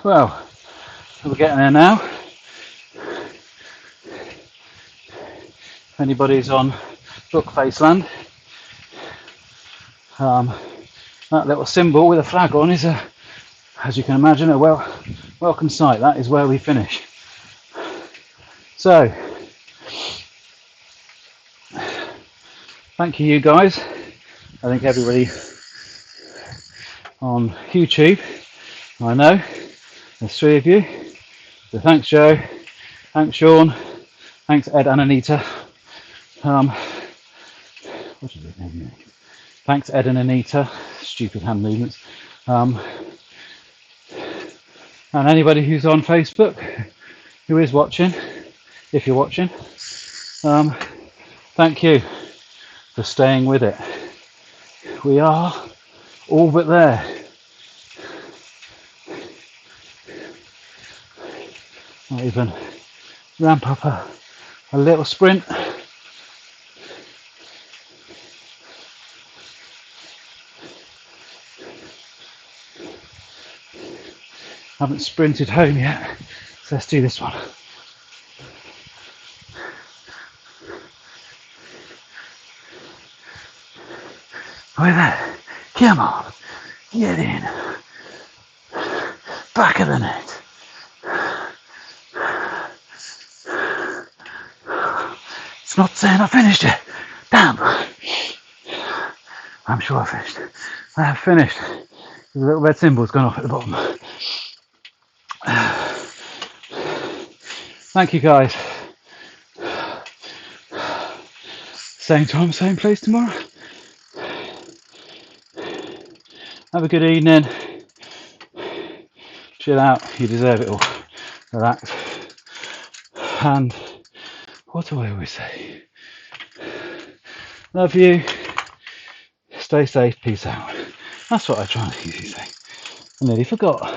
Well, we're getting there now. If anybody's on Bookface Land, that little symbol with a flag on is, as you can imagine, a welcome sight. That is where we finish. So, thank you guys. I think everybody on YouTube, I know, there's 3 of you. So thanks Joe, thanks Sean, thanks Ed and Anita. What is it name? Thanks Ed and Anita, stupid hand movements. And anybody who's on Facebook, who is watching, if you're watching, thank you for staying with it. We are all but there. Might even ramp up a little sprint. Haven't sprinted home yet, so let's do this one. We're there. Come on. Get in. Back of the net. It's not saying I finished it. Damn. I'm sure I finished. I have finished. The little red symbol's gone off at the bottom. Thank you guys. Same time, same place tomorrow. Have a good evening. Chill out. You deserve it all. Relax. And what do I always say? Love you. Stay safe. Peace out. That's what I try and usually say. I nearly forgot.